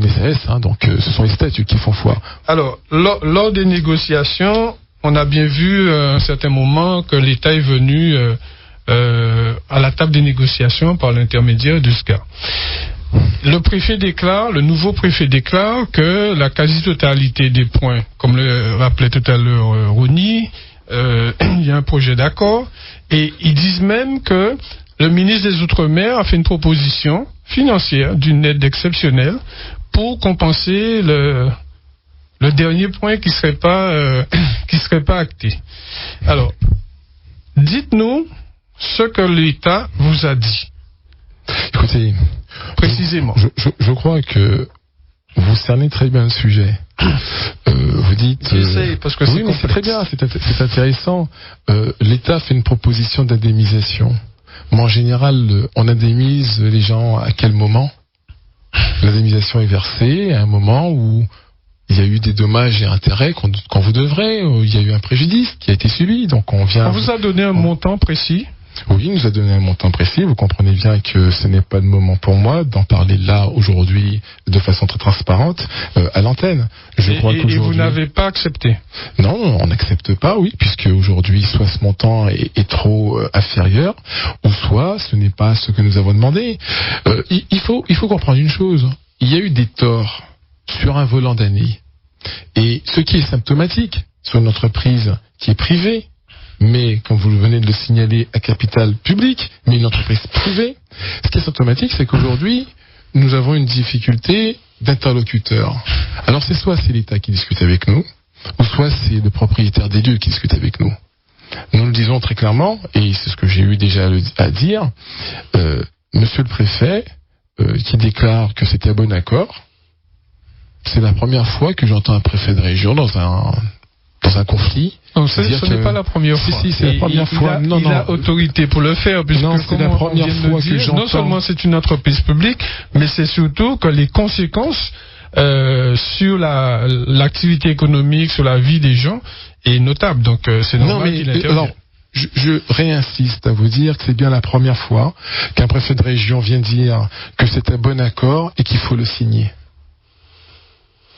SAS, donc ce sont les statuts qui font foi. Alors, lors des négociations, on a bien vu à un certain moment que l'État est venu à la table des négociations par l'intermédiaire du SCA. Le nouveau préfet déclare que la quasi-totalité des points, comme le rappelait tout à l'heure Ronnie, il y a un projet d'accord, et ils disent même que le ministre des Outre-mer a fait une proposition financière d'une aide exceptionnelle pour compenser le dernier point qui serait pas acté. Alors, dites-nous ce que l'État vous a dit. Écoutez, précisément. Je crois que vous cernez très bien le sujet. Vous dites. Parce que oui, mais c'est très bien, c'est intéressant. L'État fait une proposition d'indemnisation. Mais en général, on indemnise les gens à quel moment? L'indemnisation est versée à un moment où il y a eu des dommages et intérêts qu'on vous devrait. Il y a eu un préjudice qui a été subi, donc on vient. On vous a donné un montant précis? Oui, il nous a donné un montant précis. Vous comprenez bien que ce n'est pas le moment pour moi d'en parler là, aujourd'hui, de façon très transparente, à l'antenne. Et vous n'avez pas accepté? Non, on n'accepte pas, oui, puisque aujourd'hui, soit ce montant est trop inférieur, ou soit ce n'est pas ce que nous avons demandé. Il faut comprendre une chose. Il y a eu des torts sur un volant d'année. Et ce qui est symptomatique sur une entreprise qui est privée, mais, comme vous venez de le signaler, à capital public, mais une entreprise privée, ce qui est symptomatique, c'est qu'aujourd'hui, nous avons une difficulté d'interlocuteur. Alors, soit c'est l'État qui discute avec nous, ou soit c'est le propriétaire des lieux qui discute avec nous. Nous le disons très clairement, et c'est ce que j'ai eu déjà à dire, monsieur le préfet, qui déclare que c'était à bon accord, c'est la première fois que j'entends un préfet de région dans un conflit. Donc ce n'est pas la première fois. Si, c'est la première fois. Il a autorité pour le faire, puisque c'est la première fois que j'entends. Non seulement c'est une entreprise publique, mais c'est surtout que les conséquences sur l'activité économique, sur la vie des gens, est notable. Donc c'est normal qu'il intervienne. Alors, je réinsiste à vous dire que c'est bien la première fois qu'un préfet de région vient dire que c'est un bon accord et qu'il faut le signer.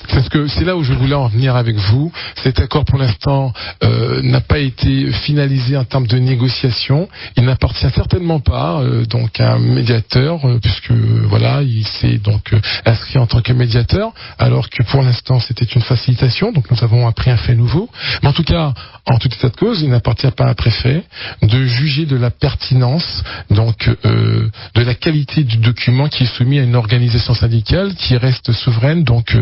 Parce que c'est là où je voulais en venir avec vous. Cet accord, pour l'instant, n'a pas été finalisé en termes de négociation. Il n'appartient certainement pas donc à un médiateur, puisque voilà, il s'est donc inscrit en tant que médiateur, alors que pour l'instant c'était une facilitation. Donc nous avons appris un fait nouveau. Mais en tout cas, en tout état de cause, il n'appartient pas à un préfet de juger de la pertinence, donc de la qualité du document qui est soumis à une organisation syndicale qui reste souveraine, donc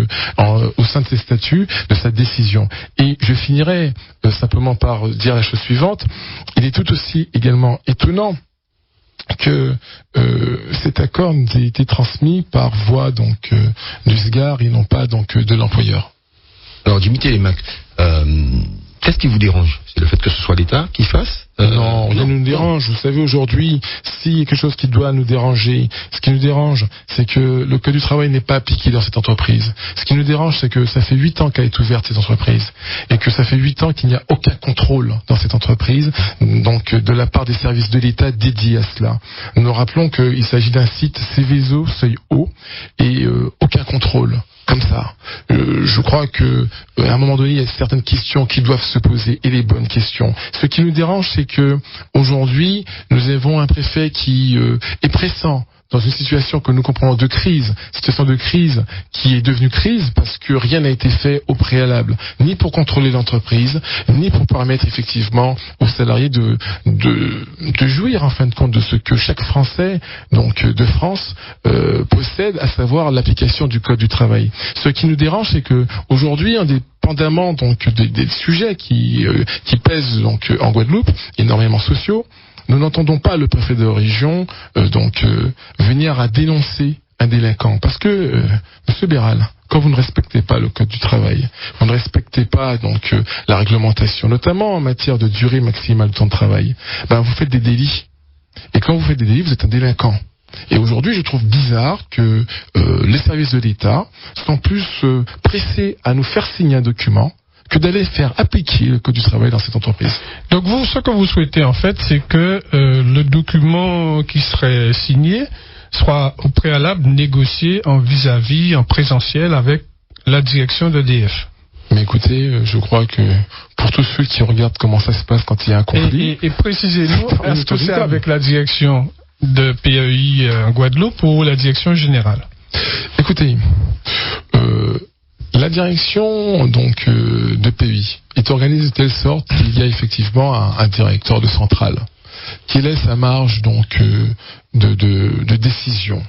au sein de ses statuts, de sa décision. Et je finirai simplement par dire la chose suivante. Il est tout aussi également étonnant que cet accord ait été transmis par voie donc du SGAR et non pas donc de l'employeur. Alors Dimitri Lemac, qu'est-ce qui vous dérange? C'est le fait que ce soit l'État qui fasse Non, rien ne nous dérange. Vous savez, aujourd'hui, s'il y a quelque chose qui doit nous déranger, ce qui nous dérange, c'est que le Code du travail n'est pas appliqué dans cette entreprise. Ce qui nous dérange, c'est que ça fait 8 ans qu'elle est ouverte, cette entreprise, et que ça fait 8 ans qu'il n'y a aucun contrôle dans cette entreprise, donc de la part des services de l'État dédiés à cela. Nous rappelons qu'il s'agit d'un site Céveso, seuil haut, et aucun contrôle. Comme ça. Je crois que à un moment donné, il y a certaines questions qui doivent se poser, et les bonnes questions. Ce qui nous dérange, c'est que aujourd'hui, nous avons un préfet qui est pressant dans une situation que nous comprenons de crise, situation de crise qui est devenue crise parce que rien n'a été fait au préalable, ni pour contrôler l'entreprise, ni pour permettre effectivement aux salariés de jouir en fin de compte de ce que chaque Français donc de France possède, à savoir l'application du Code du travail. Ce qui nous dérange, c'est que aujourd'hui, indépendamment donc des sujets qui pèsent donc en Guadeloupe, énormément sociaux, nous n'entendons pas le préfet de région venir à dénoncer un délinquant. Parce que, Monsieur Béral, quand vous ne respectez pas le Code du travail, vous ne respectez pas donc la réglementation, notamment en matière de durée maximale de temps de travail, vous faites des délits. Et quand vous faites des délits, vous êtes un délinquant. Et aujourd'hui, je trouve bizarre que les services de l'État sont plus pressés à nous faire signer un document que d'aller faire appliquer le Code du travail dans cette entreprise. Donc vous, ce que vous souhaitez en fait, c'est que le document qui serait signé soit au préalable négocié en vis-à-vis, en présentiel avec la direction d'EDF. Mais écoutez, je crois que pour tous ceux qui regardent comment ça se passe quand il y a un conflit... Et précisez-nous, est-ce que c'est avec la direction de PEI en Guadeloupe ou la direction générale? Écoutez, la direction donc de PEI est organisée de telle sorte qu'il y a effectivement un directeur de centrale qui laisse sa marge donc de décision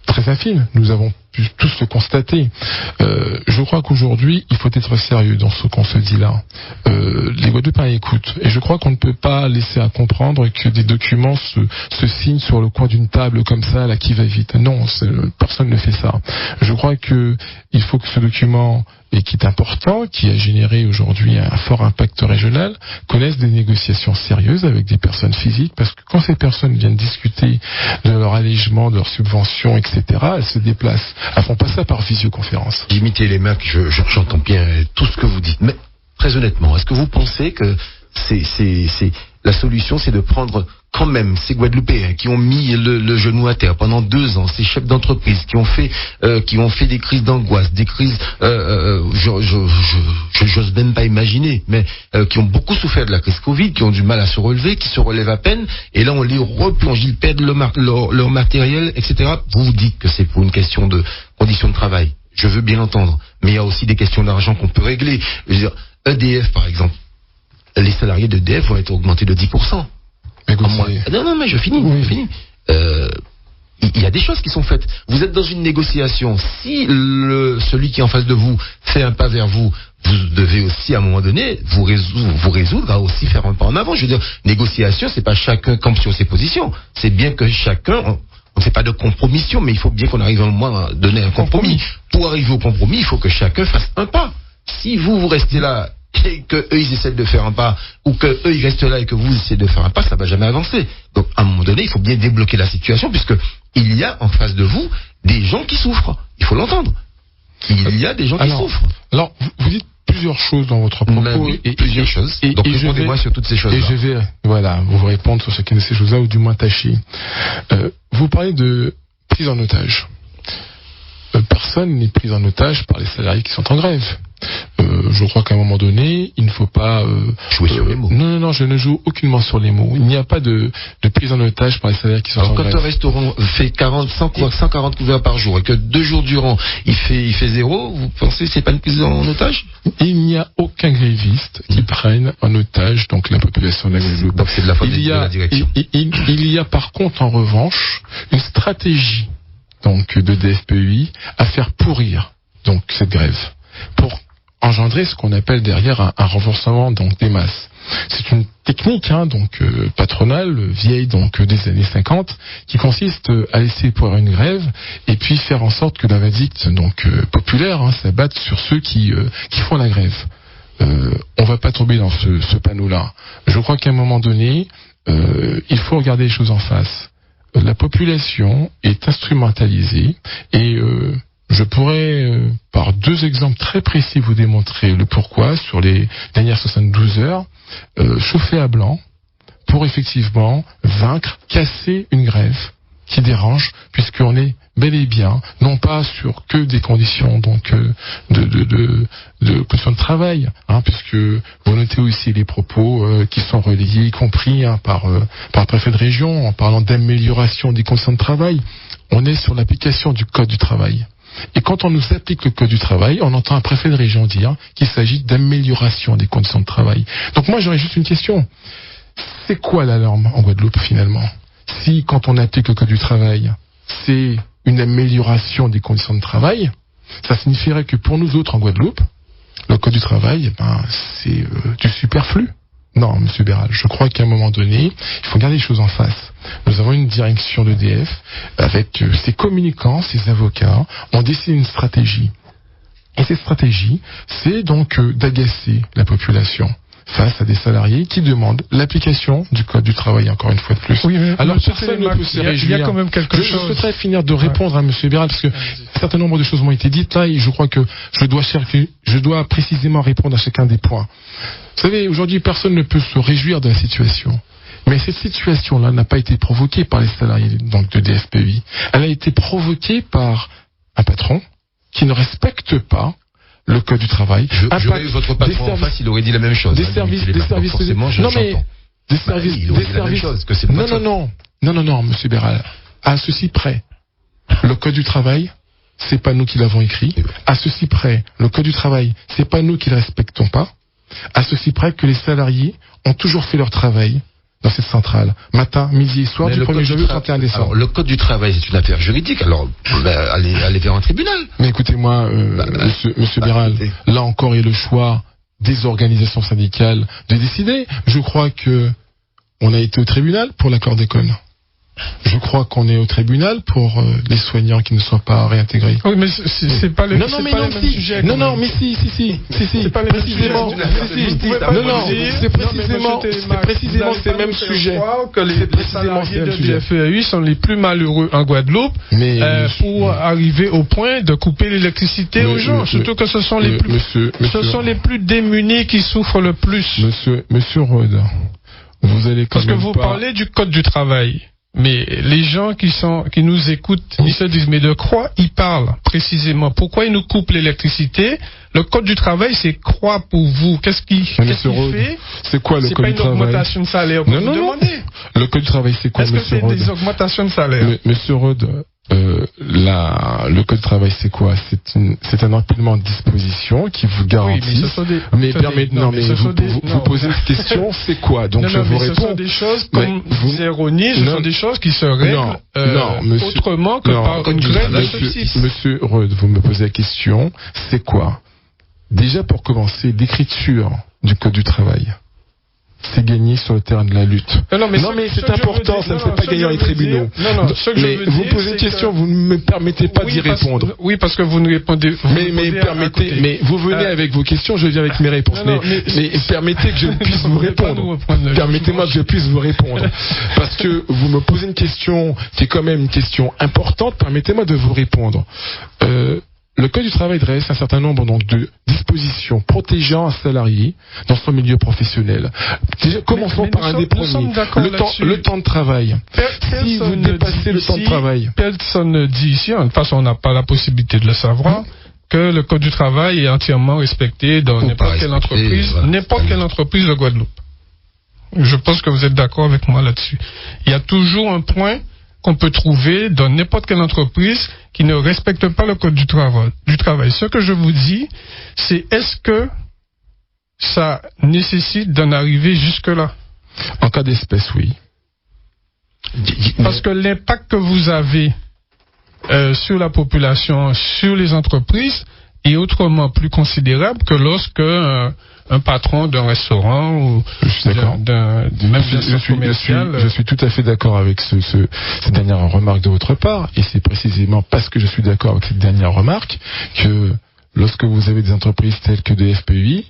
très infime. Nous avons pu tous le constater. Je crois qu'aujourd'hui, il faut être sérieux dans ce qu'on se dit là. Les Guadeloupéens écoutent. Et je crois qu'on ne peut pas laisser à comprendre que des documents se signent sur le coin d'une table comme ça, là, qui va vite. Non, personne ne fait ça. Je crois que il faut que ce document, et qui est important, qui a généré aujourd'hui un fort impact régional, connaisse des négociations sérieuses avec des personnes physiques, parce que quand ces personnes viennent discuter de leur allègement, de leurs subventions, etc., elles se déplacent. Elles font pas ça par visioconférence. Limitez les mains, j'entends bien tout ce que vous dites, mais très honnêtement, est-ce que vous pensez que la solution, c'est de prendre quand même ces Guadeloupéens qui ont mis le genou à terre pendant 2 ans, ces chefs d'entreprise qui ont fait des crises d'angoisse, des crises, j'ose même pas imaginer, mais qui ont beaucoup souffert de la crise Covid, qui ont du mal à se relever, qui se relèvent à peine, et là on les replonge, ils perdent leur matériel, etc. Vous dites que c'est pour une question de conditions de travail. Je veux bien l'entendre, mais il y a aussi des questions d'argent qu'on peut régler. Je veux dire, EDF par exemple, les salariés d'EDF vont être augmentés de 10%. Non, mais je finis. Il y a des choses qui sont faites. Vous êtes dans une négociation. Si celui qui est en face de vous fait un pas vers vous, vous devez aussi, à un moment donné, vous résoudre à aussi faire un pas en avant. Je veux dire, négociation, c'est pas chacun campe sur ses positions. C'est bien que chacun, on ne fait pas de compromission, mais il faut bien qu'on arrive au moins à donner un compromis. Pour arriver au compromis, il faut que chacun fasse un pas. Si vous restez là, et que eux ils essaient de faire un pas, ou que eux ils restent là et que vous essayez de faire un pas, ça va jamais avancer. Donc à un moment donné, il faut bien débloquer la situation, puisque il y a en face de vous des gens qui souffrent. Il faut l'entendre. Il y a des gens qui souffrent. Alors vous dites plusieurs choses dans votre propos. Oui, plusieurs choses. Donc répondez-moi sur toutes ces choses-là. Et je vais vous répondre sur chacune de ces choses-là, ou du moins tâcher. Vous parlez de prise en otage. Personne n'est pris en otage par les salariés qui sont en grève. Je crois qu'à un moment donné, il ne faut pas jouer sur les mots. Non, je ne joue aucunement sur les mots. Il n'y a pas de prise en otage par les salariés qui sont en grève. Quand un restaurant fait 140 couverts par jour et que 2 jours durant il fait 0, vous pensez que c'est pas une prise en otage? Il n'y a aucun gréviste qui prenne en otage donc la population de la Guadeloupe. Donc c'est de la faute de la direction. Il y a par contre en revanche une stratégie donc de DFPEI à faire pourrir donc cette grève pour engendrer ce qu'on appelle derrière un renforcement donc des masses. C'est une technique patronale vieille donc des années 50 qui consiste à laisser pourrir une grève et puis faire en sorte que la verdict donc populaire s'abatte sur ceux qui font la grève. On va pas tomber dans ce panneau-là. Je crois qu'à un moment donné, il faut regarder les choses en face. La population est instrumentalisée et je pourrais, par 2 exemples très précis, vous démontrer le pourquoi sur les dernières 72 heures, chauffer à blanc pour effectivement vaincre, casser une grève qui dérange, puisqu'on est bel et bien, non pas sur que des conditions donc de conditions de travail, puisque vous notez aussi les propos qui sont relayés, y compris par le préfet de région, en parlant d'amélioration des conditions de travail. On est sur l'application du Code du travail. Et quand on nous applique le Code du travail, on entend un préfet de région dire qu'il s'agit d'amélioration des conditions de travail. Donc moi j'aurais juste une question. C'est quoi la norme en Guadeloupe finalement ? Si quand on applique le Code du travail, c'est une amélioration des conditions de travail, ça signifierait que pour nous autres en Guadeloupe, le Code du travail, c'est du superflu. Non, Monsieur Béral, je crois qu'à un moment donné, il faut garder les choses en face. Nous avons une direction d'EDF avec ses communicants, ses avocats, on décide une stratégie. Et cette stratégie, c'est donc d'agacer la population face à des salariés qui demandent l'application du Code du travail, encore une fois de plus. Oui, alors personne ne peut se réjouir. Il y a quand même quelque chose. Je souhaiterais finir de répondre à M. Béral, parce que un certain nombre de choses m'ont été dites là, et je crois que je dois précisément répondre à chacun des points. Vous savez, aujourd'hui, personne ne peut se réjouir de la situation. Mais cette situation-là n'a pas été provoquée par les salariés donc de DFPI. Elle a été provoquée par un patron qui ne respecte pas le Code du travail. J'aurais eu votre patron en face, il aurait dit la même chose. Des services. Non, Monsieur Béral. À ceci près, le Code du travail, c'est pas nous qui l'avons écrit. À ceci près, le Code du travail, c'est pas nous qui le respectons pas. À ceci près que les salariés ont toujours fait leur travail dans cette centrale, matin, midi et soir, du 1er janvier au 31 décembre. Alors, le Code du travail, c'est une affaire juridique, alors allez vers un tribunal. Mais écoutez-moi, monsieur Béral, là encore, il y a le choix des organisations syndicales de décider. Je crois que on a été au tribunal pour la chlordécone. Je crois qu'on est au tribunal pour les soignants qui ne soient pas réintégrés. Oui, mais c'est pas le sujet. Non, mais si. C'est pas précisément. C'est précisément ces mêmes sujets. Je crois que les salariés de DFPI sont les plus malheureux en Guadeloupe pour arriver au point de couper l'électricité aux gens. Surtout que ce sont les plus démunis qui souffrent le plus. Monsieur Rode, vous allez quand même parce que vous parlez du Code du travail. Mais les gens qui nous écoutent, ils se disent, mais de quoi ils parlent précisément? Pourquoi ils nous coupent l'électricité? Le Code du travail, c'est quoi pour vous? Qu'est-ce qu'il fait? C'est quoi le Code du travail? C'est pas une augmentation de salaire que vous demandez. Le Code du travail, c'est quoi, Monsieur Rode? Est-ce que c'est des augmentations de salaire? Monsieur Rode, le Code du travail, c'est quoi? C'est un empilement de dispositions qui vous garantit. Oui, vous posez une question, c'est quoi? Donc je vous réponds. Ce sont des choses, comme vous disait Ronnie, ce sont des choses qui se règlent autrement que par une grève de justice. Monsieur Rode, vous me posez la question, c'est quoi? Déjà, pour commencer, l'écriture du Code du travail, c'est gagner sur le terrain de la lutte. Mais c'est important, ça ne fait pas gagner dans les tribunaux. Mais vous posez une question, vous ne me permettez pas d'y répondre. Oui, parce que vous ne répondez pas. Mais vous venez avec vos questions, je viens avec mes réponses. Mais permettez que je puisse vous répondre. Permettez-moi que je puisse vous répondre. Parce que vous me posez une question qui est quand même une question importante, permettez-moi de vous répondre. Le Code du travail dresse un certain nombre donc de dispositions protégeant un salarié dans son milieu professionnel. Déjà, commençons par un des premiers. Le temps de travail. Si vous dépassez le temps de travail. Personne ne dit ici, de toute façon on n'a pas la possibilité de le savoir, que le Code du travail est entièrement respecté dans n'importe quelle entreprise de Guadeloupe. Je pense que vous êtes d'accord avec moi là-dessus. Il y a toujours un point qu'on peut trouver dans n'importe quelle entreprise qui ne respecte pas le Code du travail. Ce que je vous dis, c'est est-ce que ça nécessite d'en arriver jusque-là? En cas d'espèce, oui. Parce que l'impact que vous avez sur la population, sur les entreprises, est autrement plus considérable que lorsque un patron d'un restaurant ou d'un centre commercial. Je suis tout à fait d'accord avec cette dernière remarque de votre part, et c'est précisément parce que je suis d'accord avec cette dernière remarque que lorsque vous avez des entreprises telles que DFPI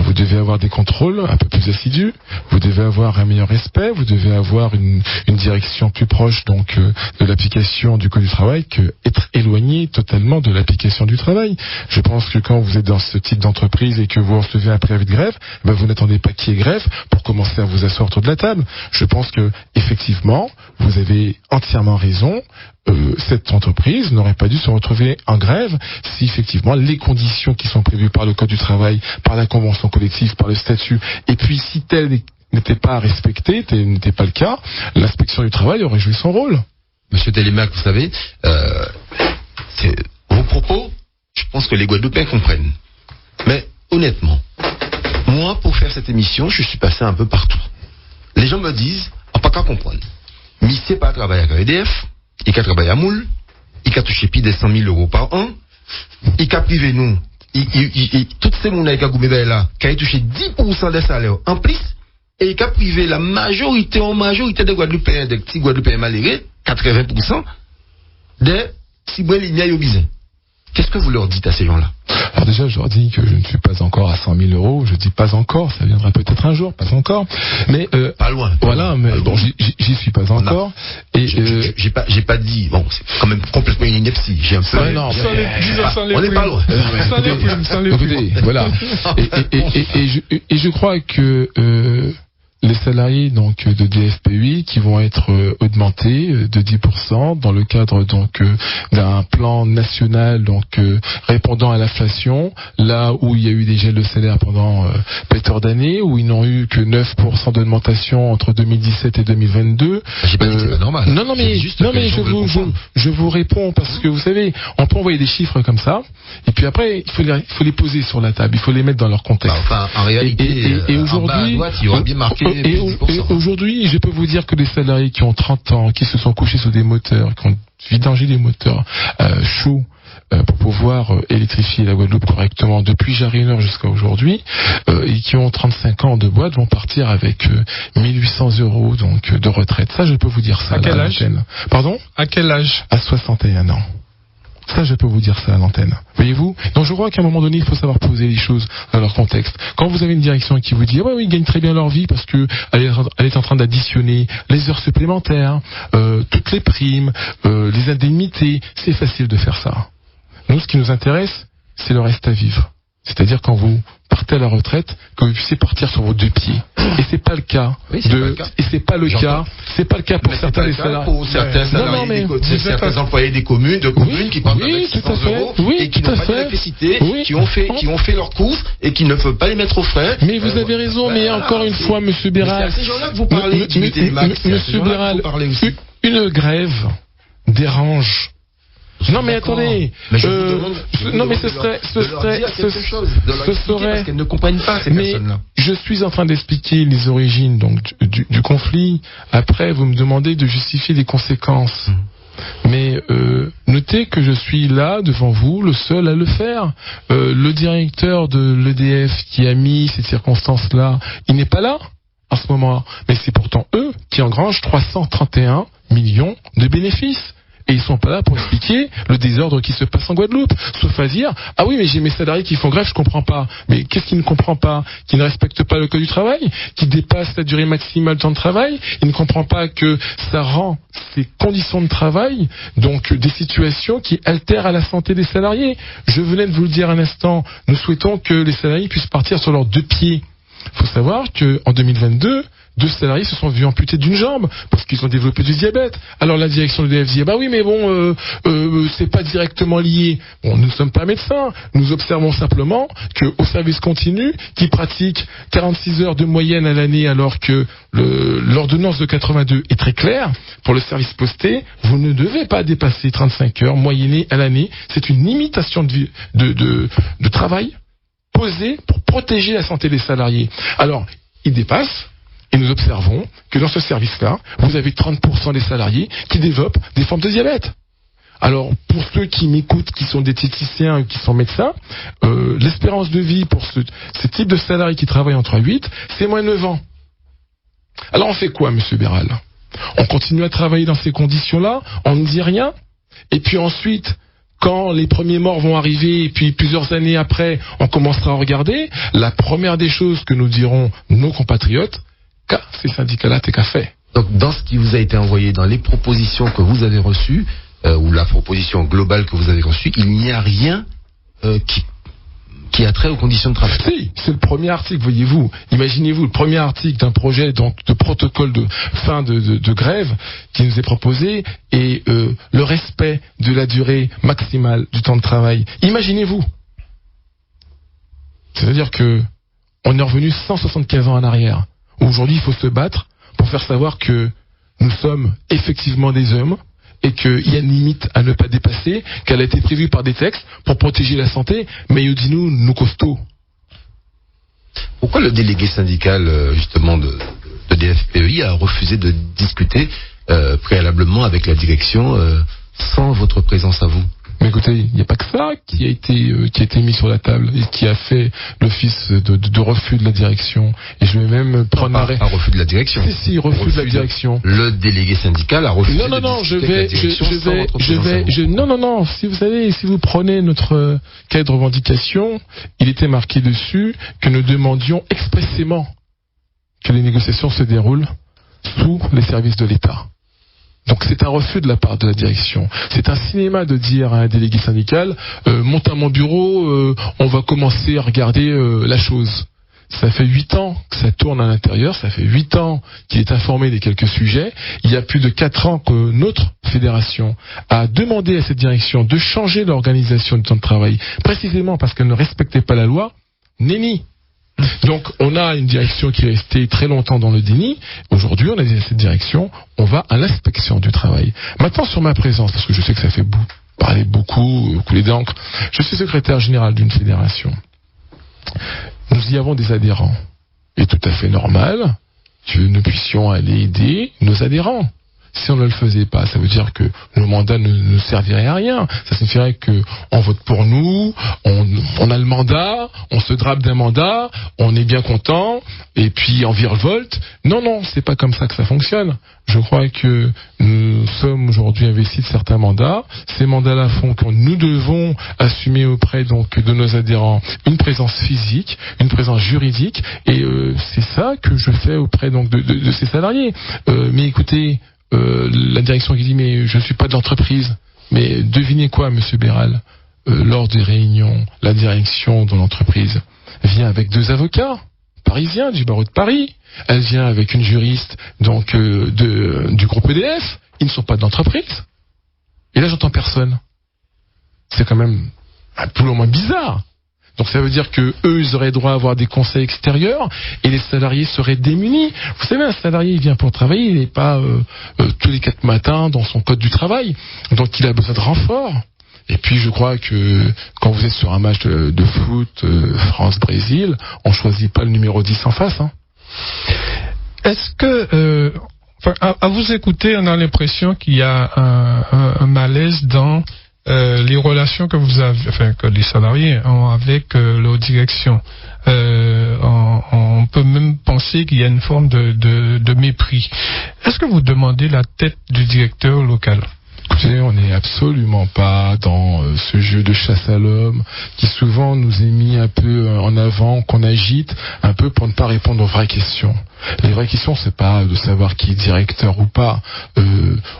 vous devez avoir des contrôles un peu plus assidus, vous devez avoir un meilleur respect, vous devez avoir une direction plus proche donc de l'application du Code du travail que être éloigné totalement de l'application du travail. Je pense que quand vous êtes dans ce type d'entreprise et que vous recevez un préavis de grève, vous n'attendez pas qu'il y ait grève pour commencer à vous asseoir autour de la table. Je pense que effectivement, vous avez entièrement raison. Cette entreprise n'aurait pas dû se retrouver en grève si effectivement les conditions qui sont prévues par le Code du travail, par la convention collective, par le statut, et puis si telles n'étaient pas respectées, tel n'était pas le cas, l'inspection du travail aurait joué son rôle. Monsieur Télémac, vous savez, vos propos, je pense que les Guadeloupéens comprennent. Mais honnêtement, moi, pour faire cette émission, je suis passé un peu partout. Les gens me disent, pas qu'à comprendre. Mais c'est pas travailler avec EDF, il a travaillé à Moule, il a touché plus de 100 000 euros par an, il a privé nous, toutes ces mounas qui a goumé là, qui a touché 10% des salaires en plus, et il a privé la majorité des Guadeloupéens, des petits Guadeloupéens malheureux, 80%, des cibres lignes au bizarre. Qu'est-ce que vous leur dites à ces gens-là? Alors déjà, je leur dis que je ne suis pas encore à 100 000 euros. Je dis pas encore, ça viendra peut-être un jour, pas encore. Mais pas loin. Voilà, mais bon, j'y suis pas encore. Et j'ai pas dit. Bon, c'est quand même complètement une ineptie. J'ai un peu. On n'est pas loin. Écoutez, voilà. Et je crois que les salariés donc de DFPUI qui vont être augmentés de 10% dans le cadre donc d'un plan national donc répondant à l'inflation, là où il y a eu des gels de salaire pendant pléthore d'années, où ils n'ont eu que 9% d'augmentation entre 2017 et 2022. J'ai pas dit que c'est pas normal. Non mais je vous réponds parce que vous savez, on peut envoyer des chiffres comme ça et puis après il faut les poser sur la table, il faut les mettre dans leur contexte. Enfin, en réalité, et aujourd'hui, en bas à droite, il y aura bien marqué. Et aujourd'hui, je peux vous dire que les salariés qui ont 30 ans, qui se sont couchés sur des moteurs, qui ont vidangé des moteurs chauds pour pouvoir électrifier la Guadeloupe correctement depuis Jarry-Nord jusqu'à aujourd'hui, et qui ont 35 ans de boîte, vont partir avec 1800 euros donc de retraite. Ça, je peux vous dire ça. À quel âge? Pardon? À quel âge? À 61 ans. Ça, je peux vous dire ça à l'antenne. Voyez-vous? Donc, je crois qu'à un moment donné, il faut savoir poser les choses dans leur contexte. Quand vous avez une direction qui vous dit, oui, ils gagnent très bien leur vie parce que elle est en train d'additionner les heures supplémentaires, toutes les primes, les indemnités, c'est facile de faire ça. Nous, ce qui nous intéresse, c'est le reste à vivre. C'est-à-dire quand vous partez à la retraite, que vous puissiez partir sur vos deux pieds. Et c'est pas le cas. Oui, c'est pas le cas pour certains des salariés. Pour certains salariés, certains employés des communes, qui partent avec 600 euros et qui n'ont pas d'électricité, qui ont fait leurs courses et qui ne peuvent pas les mettre au frais. Mais vous avez raison, mais encore une fois, Monsieur Béral. C'est à ces gens-là que vous parlez, Monsieur Béral, une grève dérange. Non mais attendez, mais je vous demande, non mais ce serait parce qu'elles ne comprennent pas ces personnes-là. Je suis en train d'expliquer les origines donc du conflit. Après, vous me demandez de justifier les conséquences. Mais notez que je suis là devant vous, le seul à le faire. Le directeur de l'EDF qui a mis ces circonstances-là, il n'est pas là en ce moment. Mais c'est pourtant eux qui engrangent 331 millions de bénéfices. Et ils sont pas là pour expliquer le désordre qui se passe en Guadeloupe. Sauf à dire, ah oui, mais j'ai mes salariés qui font grève, je comprends pas. Mais qu'est-ce qu'il ne comprend pas? Qui ne respecte pas le Code du travail? Qui dépasse la durée maximale de temps de travail? Il ne comprend pas que ça rend ces conditions de travail, donc des situations qui altèrent à la santé des salariés. Je venais de vous le dire un instant, nous souhaitons que les salariés puissent partir sur leurs deux pieds. Il faut savoir qu'en 2022, 2 salariés se sont vus amputés d'une jambe parce qu'ils ont développé du diabète. Alors la direction de l'EDF dit, bah oui, mais bon, c'est pas directement lié. Bon, nous ne sommes pas médecins. Nous observons simplement qu'au service continu, qui pratique 46 heures de moyenne à l'année, alors que l'ordonnance de 82 est très claire, pour le service posté, vous ne devez pas dépasser 35 heures moyennées à l'année. C'est une limitation de travail posée pour protéger la santé des salariés. Alors, il dépasse. Et nous observons que dans ce service-là, vous avez 30% des salariés qui développent des formes de diabète. Alors, pour ceux qui m'écoutent, qui sont des diététiciens ou qui sont médecins, l'espérance de vie pour ce type de salariés qui travaillent entre 8, c'est moins 9 ans. Alors, on fait quoi, Monsieur Béral? On continue à travailler dans ces conditions-là, on ne dit rien, et puis ensuite, quand les premiers morts vont arriver, et puis plusieurs années après, on commencera à regarder, la première des choses que nous diront nos compatriotes, ces syndicats-là, t'es qu'à fait. Donc, dans ce qui vous a été envoyé, dans les propositions que vous avez reçues, ou la proposition globale que vous avez reçue, il n'y a rien qui a trait aux conditions de travail. Si, c'est le premier article, voyez-vous. Imaginez-vous le premier article d'un projet donc, de protocole de fin de grève qui nous est proposé et le respect de la durée maximale du temps de travail. Imaginez-vous. C'est-à-dire que on est revenu 175 ans en arrière. Aujourd'hui, il faut se battre pour faire savoir que nous sommes effectivement des hommes et qu'il y a une limite à ne pas dépasser, qu'elle a été prévue par des textes pour protéger la santé, mais dis-nous, nos costauds. Pourquoi le délégué syndical, justement, de DFPEI a refusé de discuter préalablement avec la direction sans votre présence à vous? Mais écoutez, il n'y a pas que ça qui a été mis sur la table et qui a fait l'office de refus de la direction. Et je vais même prendre un refus de la direction. Si, refus de la direction. Le délégué syndical a refusé. Non, si vous savez, si vous prenez notre cahier de revendication, il était marqué dessus que nous demandions expressément que les négociations se déroulent sous les services de l'État. Donc c'est un refus de la part de la direction. C'est un cinéma de dire à un délégué syndical monte à mon bureau, on va commencer à regarder la chose. Ça fait 8 ans que ça tourne à l'intérieur, ça fait 8 ans qu'il est informé des quelques sujets. Il y a plus de 4 ans que notre fédération a demandé à cette direction de changer l'organisation du temps de travail, précisément parce qu'elle ne respectait pas la loi. Nenni. Donc on a une direction qui est restée très longtemps dans le déni. Aujourd'hui on a dit à cette direction, on va à l'inspection du travail. Maintenant sur ma présence, parce que je sais que ça fait parler beaucoup, couler d'encre, je suis secrétaire général d'une fédération. Nous y avons des adhérents. Il est tout à fait normal que nous puissions aller aider nos adhérents. Si on ne le faisait pas, ça veut dire que nos mandats ne serviraient à rien. Ça signifierait qu'on vote pour nous, on a le mandat, on se drape d'un mandat, on est bien content, et puis on virevolte. Non, c'est pas comme ça que ça fonctionne. Je crois que nous sommes aujourd'hui investis de certains mandats. Ces mandats-là font que nous devons assumer auprès donc de nos adhérents une présence physique, une présence juridique, et c'est ça que je fais auprès donc de ces salariés. Mais écoutez, la direction qui dit mais je ne suis pas d'entreprise. Mais devinez quoi, monsieur Béral, lors des réunions, la direction de l'entreprise vient avec 2 avocats parisiens du barreau de Paris. Elle vient avec une juriste donc du groupe EDF. Ils ne sont pas d'entreprise. Et là j'entends personne. C'est quand même un peu au moins bizarre. Donc ça veut dire que eux, ils auraient droit à avoir des conseils extérieurs et les salariés seraient démunis. Vous savez, un salarié, il vient pour travailler, il n'est pas tous les 4 matins dans son code du travail. Donc il a besoin de renfort. Et puis je crois que quand vous êtes sur un match de foot France-Brésil, on choisit pas le numéro 10 en face. Hein. Est-ce que, à vous écouter, on a l'impression qu'il y a un malaise dans les relations que vous avez, que les salariés ont avec leur direction. On peut même penser qu'il y a une forme de mépris. Est-ce que vous demandez la tête du directeur local? Écoutez, on n'est absolument pas dans ce jeu de chasse à l'homme qui souvent nous est mis un peu en avant, qu'on agite un peu pour ne pas répondre aux vraies questions. Les vraies questions, c'est pas de savoir qui est directeur ou pas.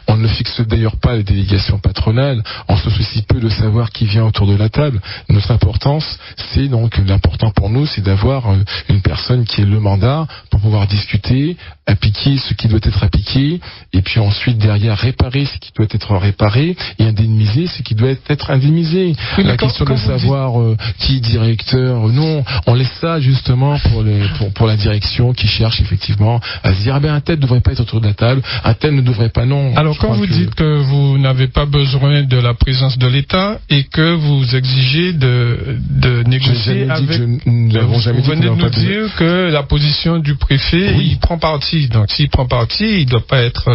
On ne fixe d'ailleurs pas les délégations patronales. On se soucie peu de savoir qui vient autour de la table. Notre importance, c'est donc l'important pour nous, c'est d'avoir une personne qui ait le mandat pour pouvoir discuter, appliquer ce qui doit être appliqué, et puis ensuite derrière réparer ce qui doit être réparé et indemniser ce qui doit être indemnisé. Oui, la question de savoir qui est directeur, non, on laisse ça justement pour la direction qui cherche effectivement à se dire un tel ne devrait pas être autour de la table, un tel ne devrait pas, non. Alors quand vous dites que vous n'avez pas besoin de la présence de l'État et que vous exigez de négocier avec, vous venez de nous dire que la position du préfet, il prend parti. Donc s'il prend parti, il ne doit pas être.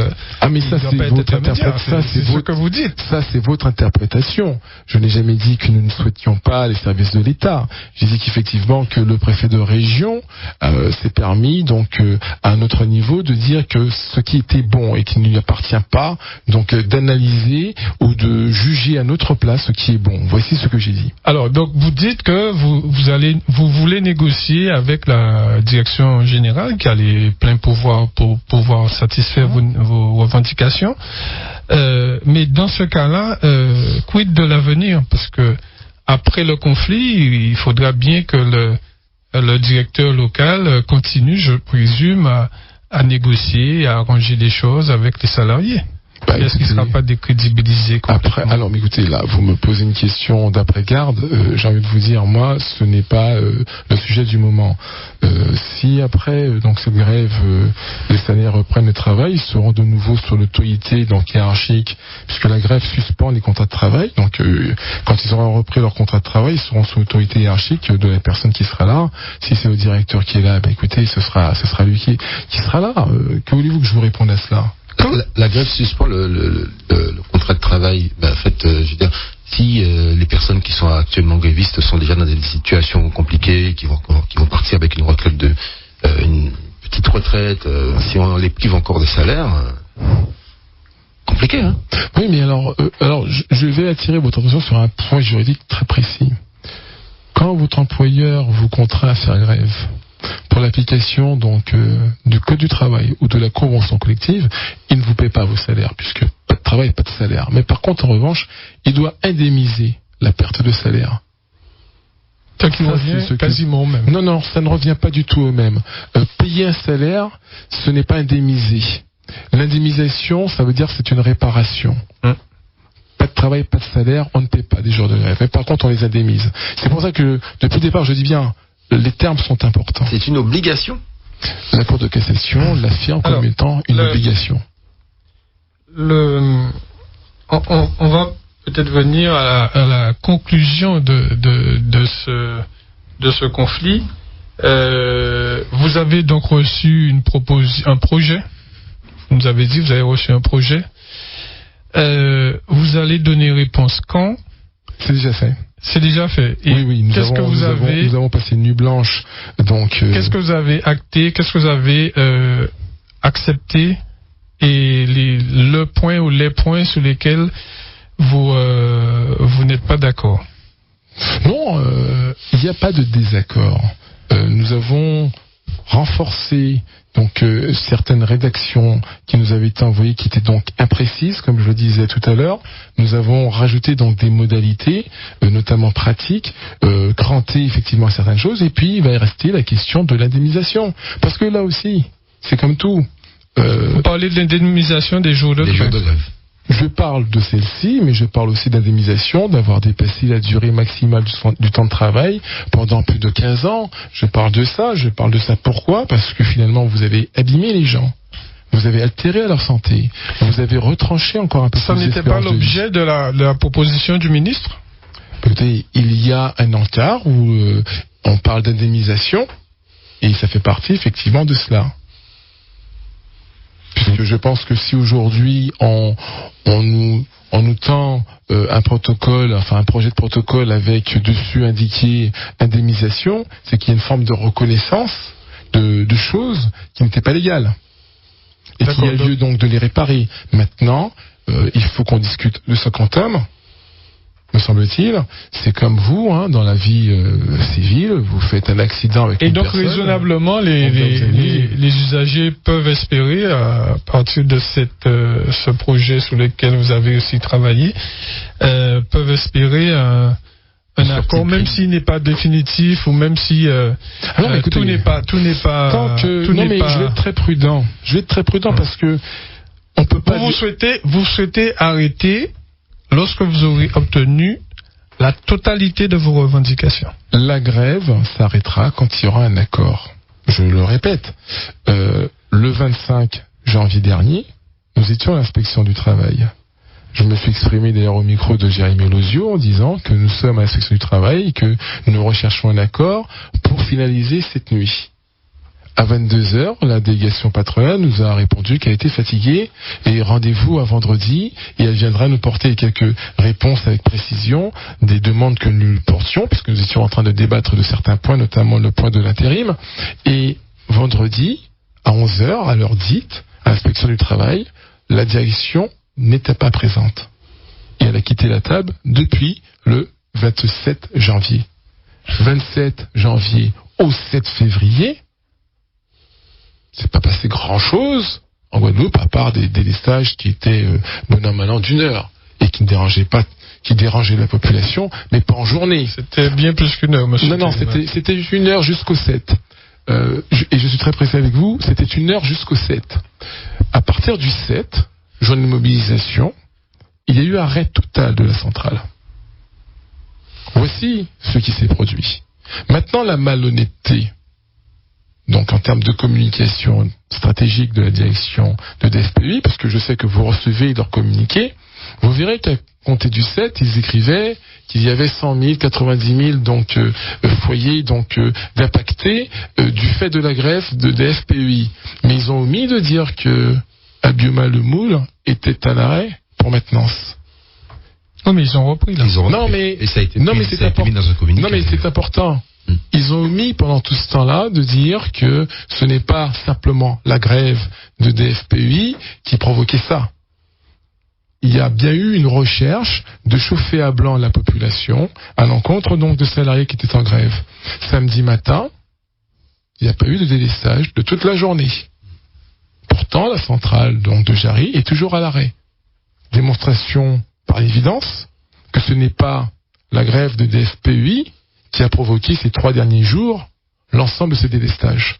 Mais ça c'est votre interprétation. ce que vous dites. Ça, c'est votre interprétation. Je n'ai jamais dit que nous ne souhaitions pas les services de l'État. J'ai dit qu'effectivement que le préfet de région s'est permis donc à un autre niveau de dire que ce qui était bon et qui ne lui appartient pas, donc d'analyser ou de juger à notre place ce qui est bon. Voici ce que j'ai dit. Alors, donc vous dites que vous voulez négocier avec la direction générale qui a les pleins pouvoirs pour pouvoir satisfaire vos revendications. Mais dans ce cas-là, quid de l'avenir? Parce que après le conflit, il faudra bien que le directeur local continue, je présume, à négocier, à arranger des choses avec les salariés. Est-ce qu'il ne sera pas décrédibilisé après? Alors, mais écoutez, là, vous me posez une question d'après-garde. J'ai envie de vous dire, moi, ce n'est pas le sujet du moment. Si après, donc cette grève, les salariés reprennent le travail, ils seront de nouveau sur l'autorité donc hiérarchique, puisque la grève suspend les contrats de travail. Donc, quand ils auront repris leur contrat de travail, ils seront sous l'autorité hiérarchique de la personne qui sera là. Si c'est le directeur qui est là, écoutez, ce sera lui qui sera là. Que voulez-vous que je vous réponde à cela? La grève suspend le contrat de travail. En fait, je veux dire, si les personnes qui sont actuellement grévistes sont déjà dans des situations compliquées, qui vont partir avec une retraite une petite retraite, si on les prive encore des salaires, compliqué, hein? Oui, mais alors, je vais attirer votre attention sur un point juridique très précis. Quand votre employeur vous contraint à faire grève pour l'application donc du code du travail ou de la convention collective, il ne vous paie pas vos salaires, puisque pas de travail, pas de salaire. Mais par contre, en revanche, il doit indemniser la perte de salaire. Ça qui revient quasiment au même. Non, ça ne revient pas du tout au même. Payer un salaire, ce n'est pas indemniser. L'indemnisation, ça veut dire que c'est une réparation. Pas de travail, pas de salaire, on ne paie pas des jours de grève. Mais par contre, on les indemnise. C'est pour ça que, depuis le départ, je dis bien, les termes sont importants. C'est une obligation. La Cour de cassation l'affirme comme étant une obligation. On va peut-être venir à la conclusion de ce conflit. Vous avez donc reçu un projet. Vous nous avez dit que vous avez reçu un projet. Vous allez donner réponse quand? C'est déjà fait. C'est déjà fait. Et oui, nous avons passé une nuit blanche. Donc, qu'est-ce que vous avez acté? Qu'est-ce que vous avez accepté? Et le point ou les points sur lesquels vous n'êtes pas d'accord? Non, il n'y a pas de désaccord. Nous avons renforcé donc certaines rédactions qui nous avaient été envoyées, qui étaient donc imprécises, comme je le disais tout à l'heure. Nous avons rajouté donc des modalités, notamment pratiques, cranté effectivement certaines choses, et puis il va rester la question de l'indemnisation. Parce que là aussi, c'est comme tout. Vous parlez de l'indemnisation des jours de grève. Je parle de celle-ci, mais je parle aussi d'indemnisation, d'avoir dépassé la durée maximale du temps de travail pendant plus de 15 ans. Je parle de ça pourquoi? Parce que finalement, vous avez abîmé les gens. Vous avez altéré leur santé. Vous avez retranché encore un peu. Ça n'était pas l'objet de la proposition du ministre? Écoutez, il y a un encart où on parle d'indemnisation, et ça fait partie effectivement de cela. Puisque je pense que si aujourd'hui on nous tend un protocole, enfin un projet de protocole avec dessus indiqué indemnisation, c'est qu'il y a une forme de reconnaissance de choses qui n'étaient pas légales. Et qu'il y a lieu donc de les réparer. Maintenant, il faut qu'on discute de ce quantum. Me semble-t-il, c'est comme vous, dans la vie civile, vous faites un accident avec une personne. Et donc raisonnablement, les usagers peuvent espérer, à partir de ce projet sur lequel vous avez aussi travaillé, peuvent espérer un accord, même s'il n'est pas définitif, ou même si tout n'est pas. Je vais être très prudent. Parce que on peut pas. Vous souhaitez arrêter lorsque vous aurez obtenu la totalité de vos revendications. La grève s'arrêtera quand il y aura un accord. Je le répète, le 25 janvier dernier, nous étions à l'inspection du travail. Je me suis exprimé d'ailleurs au micro de Jérémy Lozio en disant que nous sommes à l'inspection du travail et que nous recherchons un accord pour finaliser cette nuit. À 22h, la délégation patronale nous a répondu qu'elle était fatiguée et rendez-vous à vendredi et elle viendra nous porter quelques réponses avec précision des demandes que nous portions puisque nous étions en train de débattre de certains points, notamment le point de l'intérim. Et vendredi, à 11h, à l'heure dite, à l'inspection du travail, la direction n'était pas présente. Et elle a quitté la table depuis le 27 janvier. 27 janvier au 7 février, c'est pas passé grand-chose en Guadeloupe, à part des délestages qui étaient bon an, mal an d'une heure et qui ne dérangeaient la population, mais pas en journée. C'était bien plus qu'une heure, monsieur. Non, c'était une heure jusqu'au 7. Et je suis très précis avec vous, c'était une heure jusqu'au 7. À partir du 7, journée de mobilisation, il y a eu arrêt total de la centrale. Voici ce qui s'est produit. Maintenant, la malhonnêteté, donc en termes de communication stratégique de la direction de DFPUI, parce que je sais que vous recevez leurs communiqués, vous verrez qu'à compter du 7, ils écrivaient qu'il y avait 100 000, 90 000 donc, foyers d'impactés du fait de la grève de DFPUI. Mais ils ont omis de dire que Abioma le Moule était à l'arrêt pour maintenance. Non, mais ils ont repris là. Non, mais et ça a été non, mais c'est mis dans un communiqué. Non, mais c'est important. Ils ont omis pendant tout ce temps-là de dire que ce n'est pas simplement la grève de DFPUI qui provoquait ça. Il y a bien eu une recherche de chauffer à blanc la population à l'encontre donc de salariés qui étaient en grève. Samedi matin, il n'y a pas eu de délestage de toute la journée. Pourtant, la centrale donc de Jarry est toujours à l'arrêt. Démonstration par évidence que ce n'est pas la grève de DFPUI qui a provoqué ces 3 derniers jours l'ensemble de ces délestages.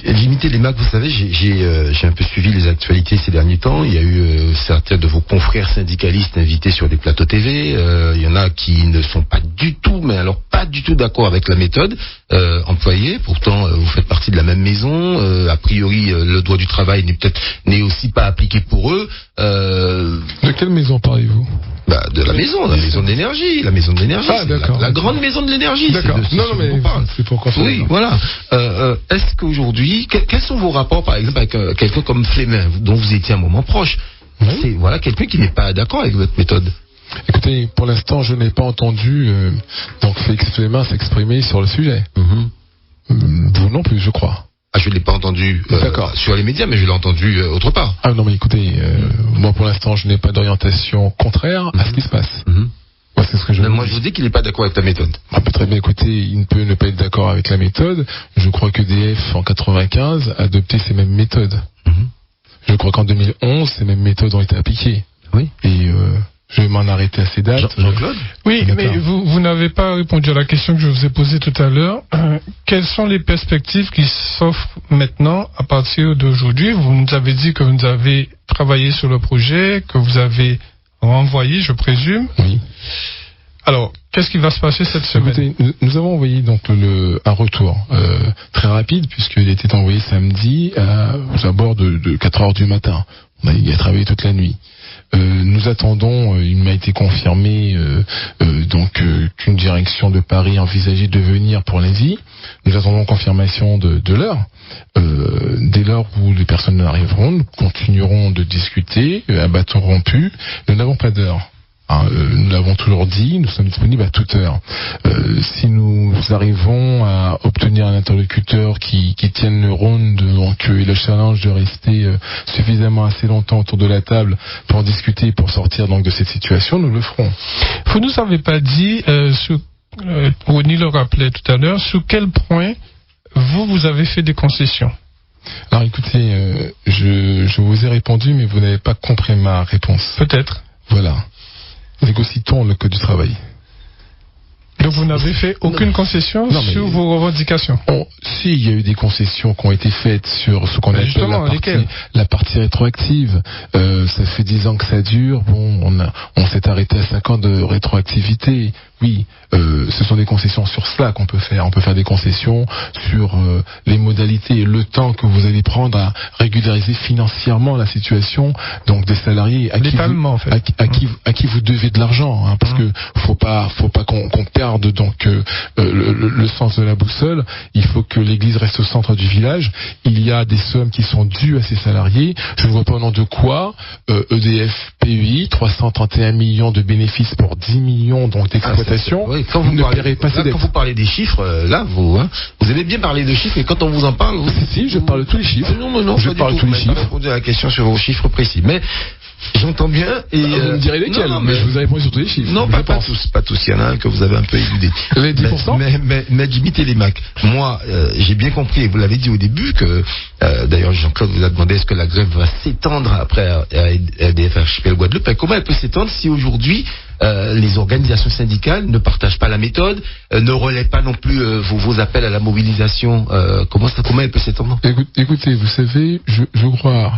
Limiter les marques, vous savez, j'ai un peu suivi les actualités ces derniers temps. Il y a eu certains de vos confrères syndicalistes invités sur des plateaux TV. Il y en a qui ne sont pas du tout, mais alors pas du tout d'accord avec la méthode employée. Pourtant, vous faites partie de la même maison. A priori, le droit du travail n'est aussi pas appliqué pour eux. De quelle maison parlez-vous ? De la maison de l'énergie, Ah, d'accord. La grande maison de l'énergie. D'accord. Non, mais c'est pour confirmer. Oui, voilà. Est-ce qu'aujourd'hui, quels sont vos rapports, par exemple, avec quelqu'un comme Flémin, dont vous étiez un moment proche ? Oui. C'est voilà quelqu'un qui n'est pas d'accord avec votre méthode. Écoutez, pour l'instant, je n'ai pas entendu donc Félix Flémin s'exprimer sur le sujet. Vous non plus, je crois. Ah, je ne l'ai pas entendu sur les médias, mais je l'ai entendu autre part. Ah non, mais écoutez, moi pour l'instant, je n'ai pas d'orientation contraire à ce qui se passe. Moi, c'est ce que moi, je vous dis qu'il n'est pas d'accord avec la méthode. Très bien, écoutez, il ne peut ne pas être d'accord avec la méthode. Je crois que DF, en 95, a adopté ces mêmes méthodes. Je crois qu'en 2011, ces mêmes méthodes ont été appliquées. Oui. Et je vais m'en arrêter à ces dates. Jean-Claude ? Oui, mais vous n'avez pas répondu à la question que je vous ai posée tout à l'heure. Quelles sont les perspectives qui s'offrent maintenant à partir d'aujourd'hui ? Vous nous avez dit que vous avez travaillé sur le projet, que vous avez renvoyé, je présume. Oui. Alors, qu'est-ce qui va se passer cette semaine ? Écoutez, nous avons envoyé donc un retour très rapide puisqu'il était envoyé samedi à bord de 4 heures du matin. Il a travaillé toute la nuit. Nous attendons, il m'a été confirmé qu'une direction de Paris envisageait de venir pour lundi. Nous attendons confirmation de l'heure. Dès lors où les personnes arriveront, nous continuerons de discuter à bâton rompu. Nous n'avons pas d'heure. Nous l'avons toujours dit, nous sommes disponibles à toute heure. Si nous arrivons à obtenir un interlocuteur qui tienne le round et le challenge de rester suffisamment assez longtemps autour de la table pour en discuter, pour sortir donc de cette situation, nous le ferons. Vous ne nous avez pas dit, Ronnie le rappelait tout à l'heure, sous quel point vous avez fait des concessions ? Alors écoutez, je vous ai répondu, mais vous n'avez pas compris ma réponse. Peut-être. Voilà. Négocie-t-on le code du travail. Donc vous n'avez fait aucune concession sur vos revendications ? Si, il y a eu des concessions qui ont été faites sur ce qu'on appelle la partie rétroactive. Ça fait 10 ans que ça dure. Bon, on s'est arrêté à 5 ans de rétroactivité. oui, ce sont des concessions sur cela qu'on peut faire. On peut faire des concessions sur les modalités et le temps que vous allez prendre à régulariser financièrement la situation donc des salariés à qui vous devez de l'argent, hein, parce que faut pas qu'on perde donc le sens de la boussole. Il faut que l'église reste au centre du village. Il y a des sommes qui sont dues à ces salariés. Je ne vois pas au nom de quoi EDF PEI 331 millions de bénéfices pour 10 millions donc d'exploitation. Oui, quand vous parlez des chiffres, là, vous aimez bien parler de chiffres, et quand on vous en parle, si, je parle de tous les chiffres. Non, je parle de tous les chiffres. Je réponds à la question sur vos chiffres précis, mais j'entends bien. Et vous me direz lesquels, mais je vous ai répondu sur tous les chiffres. Non, pas tous. Il y en a un que vous avez un peu éludé. Les 10%. Mais Jimmy Télémac, moi, j'ai bien compris, et vous l'avez dit au début, que d'ailleurs Jean-Claude vous a demandé est-ce que la grève va s'étendre après EDF Archipel Guadeloupe, et comment elle peut s'étendre si aujourd'hui les organisations syndicales ne partagent pas la méthode, ne relaient pas non plus vos appels à la mobilisation. Comment elle peut s'étendre? Écoutez, vous savez, je crois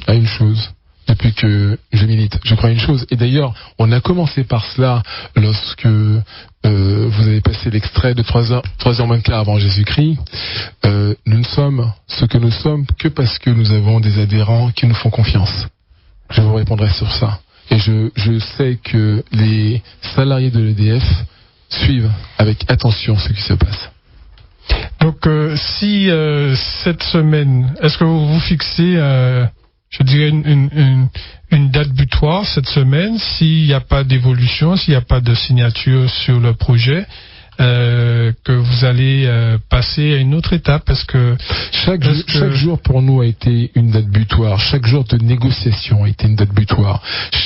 à une chose. Depuis que je milite, je crois à une chose. Et d'ailleurs, on a commencé par cela lorsque vous avez passé l'extrait de 3h moins quart avant Jésus-Christ. Nous ne sommes ce que nous sommes que parce que nous avons des adhérents qui nous font confiance. Je vous répondrai sur ça. Et je sais que les salariés de l'EDF suivent avec attention ce qui se passe. Donc, si cette semaine, est-ce que vous vous fixez, je dirais, une date butoir cette semaine, s'il n'y a pas d'évolution, s'il n'y a pas de signature sur le projet, que vous allez passer à une autre étape? Parce que chaque jour pour nous a été une date butoir. Chaque jour de négociation a été une date butoir.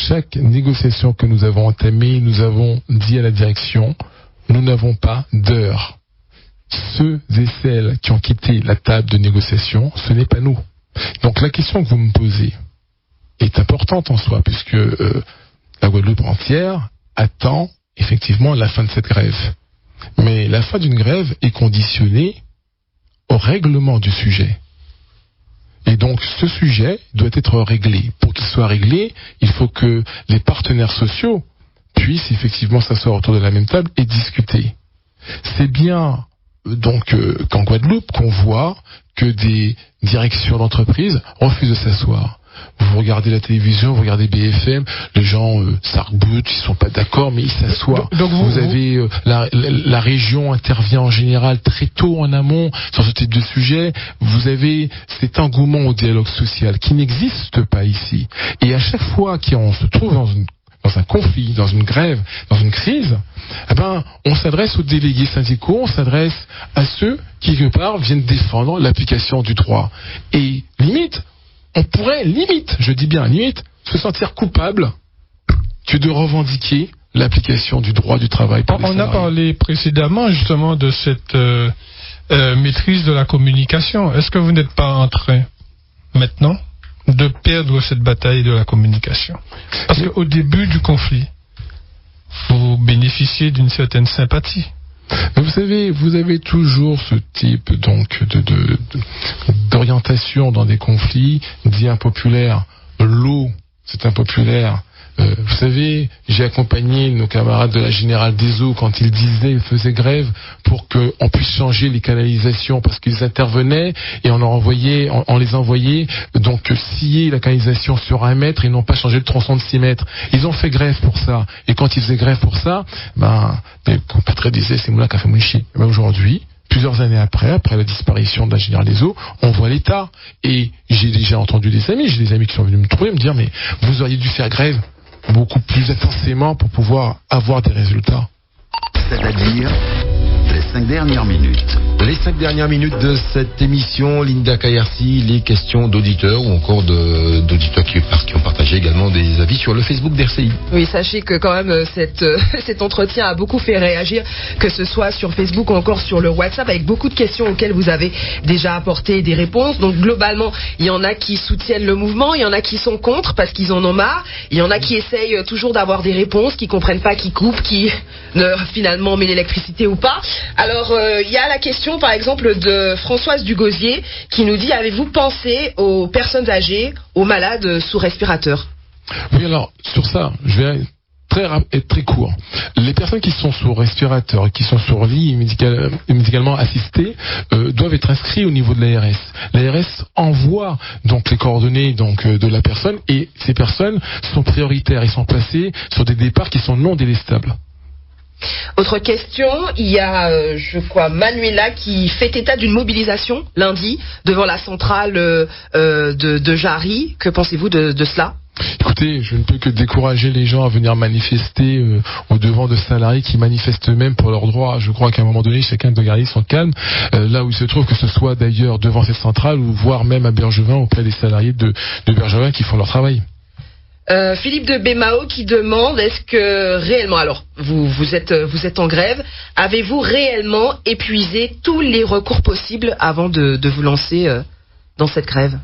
Chaque négociation que nous avons entamée, nous avons dit à la direction, nous n'avons pas d'heure. Ceux et celles qui ont quitté la table de négociation, ce n'est pas nous. Donc la question que vous me posez est importante en soi, puisque la Guadeloupe entière attend effectivement la fin de cette grève. Mais la fin d'une grève est conditionnée au règlement du sujet. Et donc ce sujet doit être réglé. Pour qu'il soit réglé, il faut que les partenaires sociaux puissent effectivement s'asseoir autour de la même table et discuter. C'est bien donc qu'en Guadeloupe qu'on voit que des directions d'entreprise refusent de s'asseoir. Vous regardez la télévision, vous regardez BFM, les gens s'arc-boutent, ils sont pas d'accord, mais ils s'assoient. Donc vous avez la région intervient en général très tôt en amont sur ce type de sujet. Vous avez cet engouement au dialogue social qui n'existe pas ici. Et à chaque fois qu'on se trouve dans un conflit, dans une grève, dans une crise, on s'adresse aux délégués syndicaux, on s'adresse à ceux qui, quelque part, viennent défendre l'application du droit. Et on pourrait je dis bien limite, se sentir coupable que de revendiquer l'application du droit du travail. On a parlé précédemment justement de cette maîtrise de la communication. Est-ce que vous n'êtes pas en train, maintenant, de perdre cette bataille de la communication? Parce qu'au début du conflit, vous bénéficiez d'une certaine sympathie. Vous savez, vous avez toujours ce type donc d'orientation dans des conflits dits impopulaires. L'eau, c'est impopulaire. Vous savez, j'ai accompagné nos camarades de la Générale des Eaux quand ils faisaient grève pour qu'on puisse changer les canalisations parce qu'ils intervenaient et on les envoyait donc scier la canalisation sur 1 mètre et non pas changer le tronçon de 6 mètres. Ils ont fait grève pour ça. Et quand ils faisaient grève pour ça, les compatriotes disaient c'est moulin qui a fait mouchi. Aujourd'hui, plusieurs années après la disparition de la Générale des Eaux, on voit l'état. Et j'ai déjà entendu j'ai des amis qui sont venus me trouver, me dire mais vous auriez dû faire grève beaucoup plus intensément pour pouvoir avoir des résultats. C'est-à-dire les 5 dernières minutes. Les 5 dernières minutes de cette émission, Linda Kayersi, les questions d'auditeurs ou encore d'auditeurs qui ont partagé également des avis sur le Facebook d'RCI. Oui, sachez que quand même cet entretien a beaucoup fait réagir, que ce soit sur Facebook ou encore sur le WhatsApp, avec beaucoup de questions auxquelles vous avez déjà apporté des réponses. Donc globalement, il y en a qui soutiennent le mouvement, il y en a qui sont contre parce qu'ils en ont marre, il y en a qui essayent toujours d'avoir des réponses, qui comprennent pas, qui coupent, qui finalement met l'électricité ou pas. Alors il y a la question par exemple de Françoise Dugosier qui nous dit: avez-vous pensé aux personnes âgées, aux malades sous respirateur? Oui, alors sur ça, je vais très court. Les personnes qui sont sous respirateur, qui sont sur lit médicalement assistés, doivent être inscrits au niveau de l'ARS. L'ARS envoie donc les coordonnées de la personne, et ces personnes sont prioritaires. Ils sont placés sur des départs qui sont non délestables. Autre question, il y a, je crois, Manuela qui fait état d'une mobilisation lundi devant la centrale de Jarry. Que pensez-vous de cela ? Écoutez, je ne peux que décourager les gens à venir manifester au devant de salariés qui manifestent eux-mêmes pour leurs droits. Je crois qu'à un moment donné, chacun doit garder son calme, là où il se trouve, que ce soit d'ailleurs devant cette centrale ou voire même à Bergevin auprès des salariés de Bergevin qui font leur travail. Philippe de Bémao qui demande, est-ce que réellement, alors vous êtes en grève, avez-vous réellement épuisé tous les recours possibles avant de vous lancer dans cette grève ?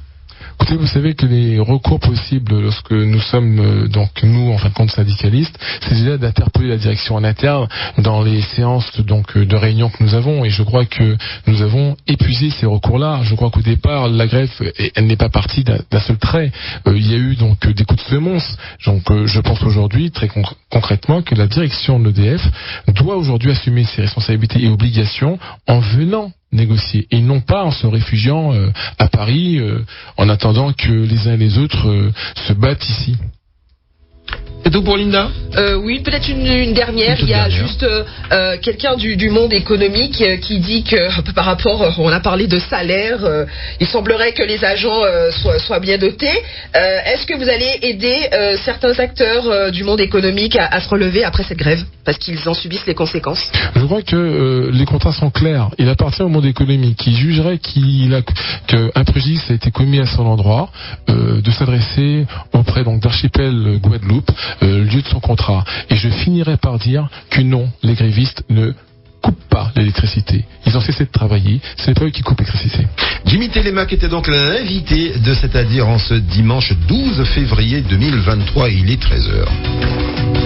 Écoutez, vous savez que les recours possibles lorsque nous sommes nous en fin de compte syndicalistes, c'est déjà d'interpeller la direction en interne dans les séances de réunion que nous avons, et je crois que nous avons épuisé ces recours-là. Je crois qu'au départ la grève elle n'est pas partie d'un seul trait. Il y a eu des coups de semonce. Je pense aujourd'hui très concrètement que la direction de l'EDF doit aujourd'hui assumer ses responsabilités et obligations en venant négocier, et non pas en se réfugiant à Paris en attendant que les uns et les autres se battent ici. C'est tout pour Linda ? Oui, peut-être une dernière. Il y a juste quelqu'un du monde économique qui dit que par rapport, on a parlé de salaire, il semblerait que les agents soient bien dotés. Est-ce que vous allez aider certains acteurs du monde économique à se relever après cette grève, parce qu'ils en subissent les conséquences ? Je crois que les contrats sont clairs. Il appartient au monde économique qui jugerait qu'un préjudice a été commis à son endroit, de s'adresser auprès d'Archipel Guadeloupe, lieu de son contrat. Et je finirai par dire que non, les grévistes ne coupent pas l'électricité. Ils ont cessé de travailler, ce n'est pas eux qui coupent l'électricité. Jimmy Télémac était donc l'invité de C'est-à-dire en ce dimanche 12 février 2023, il est 13h.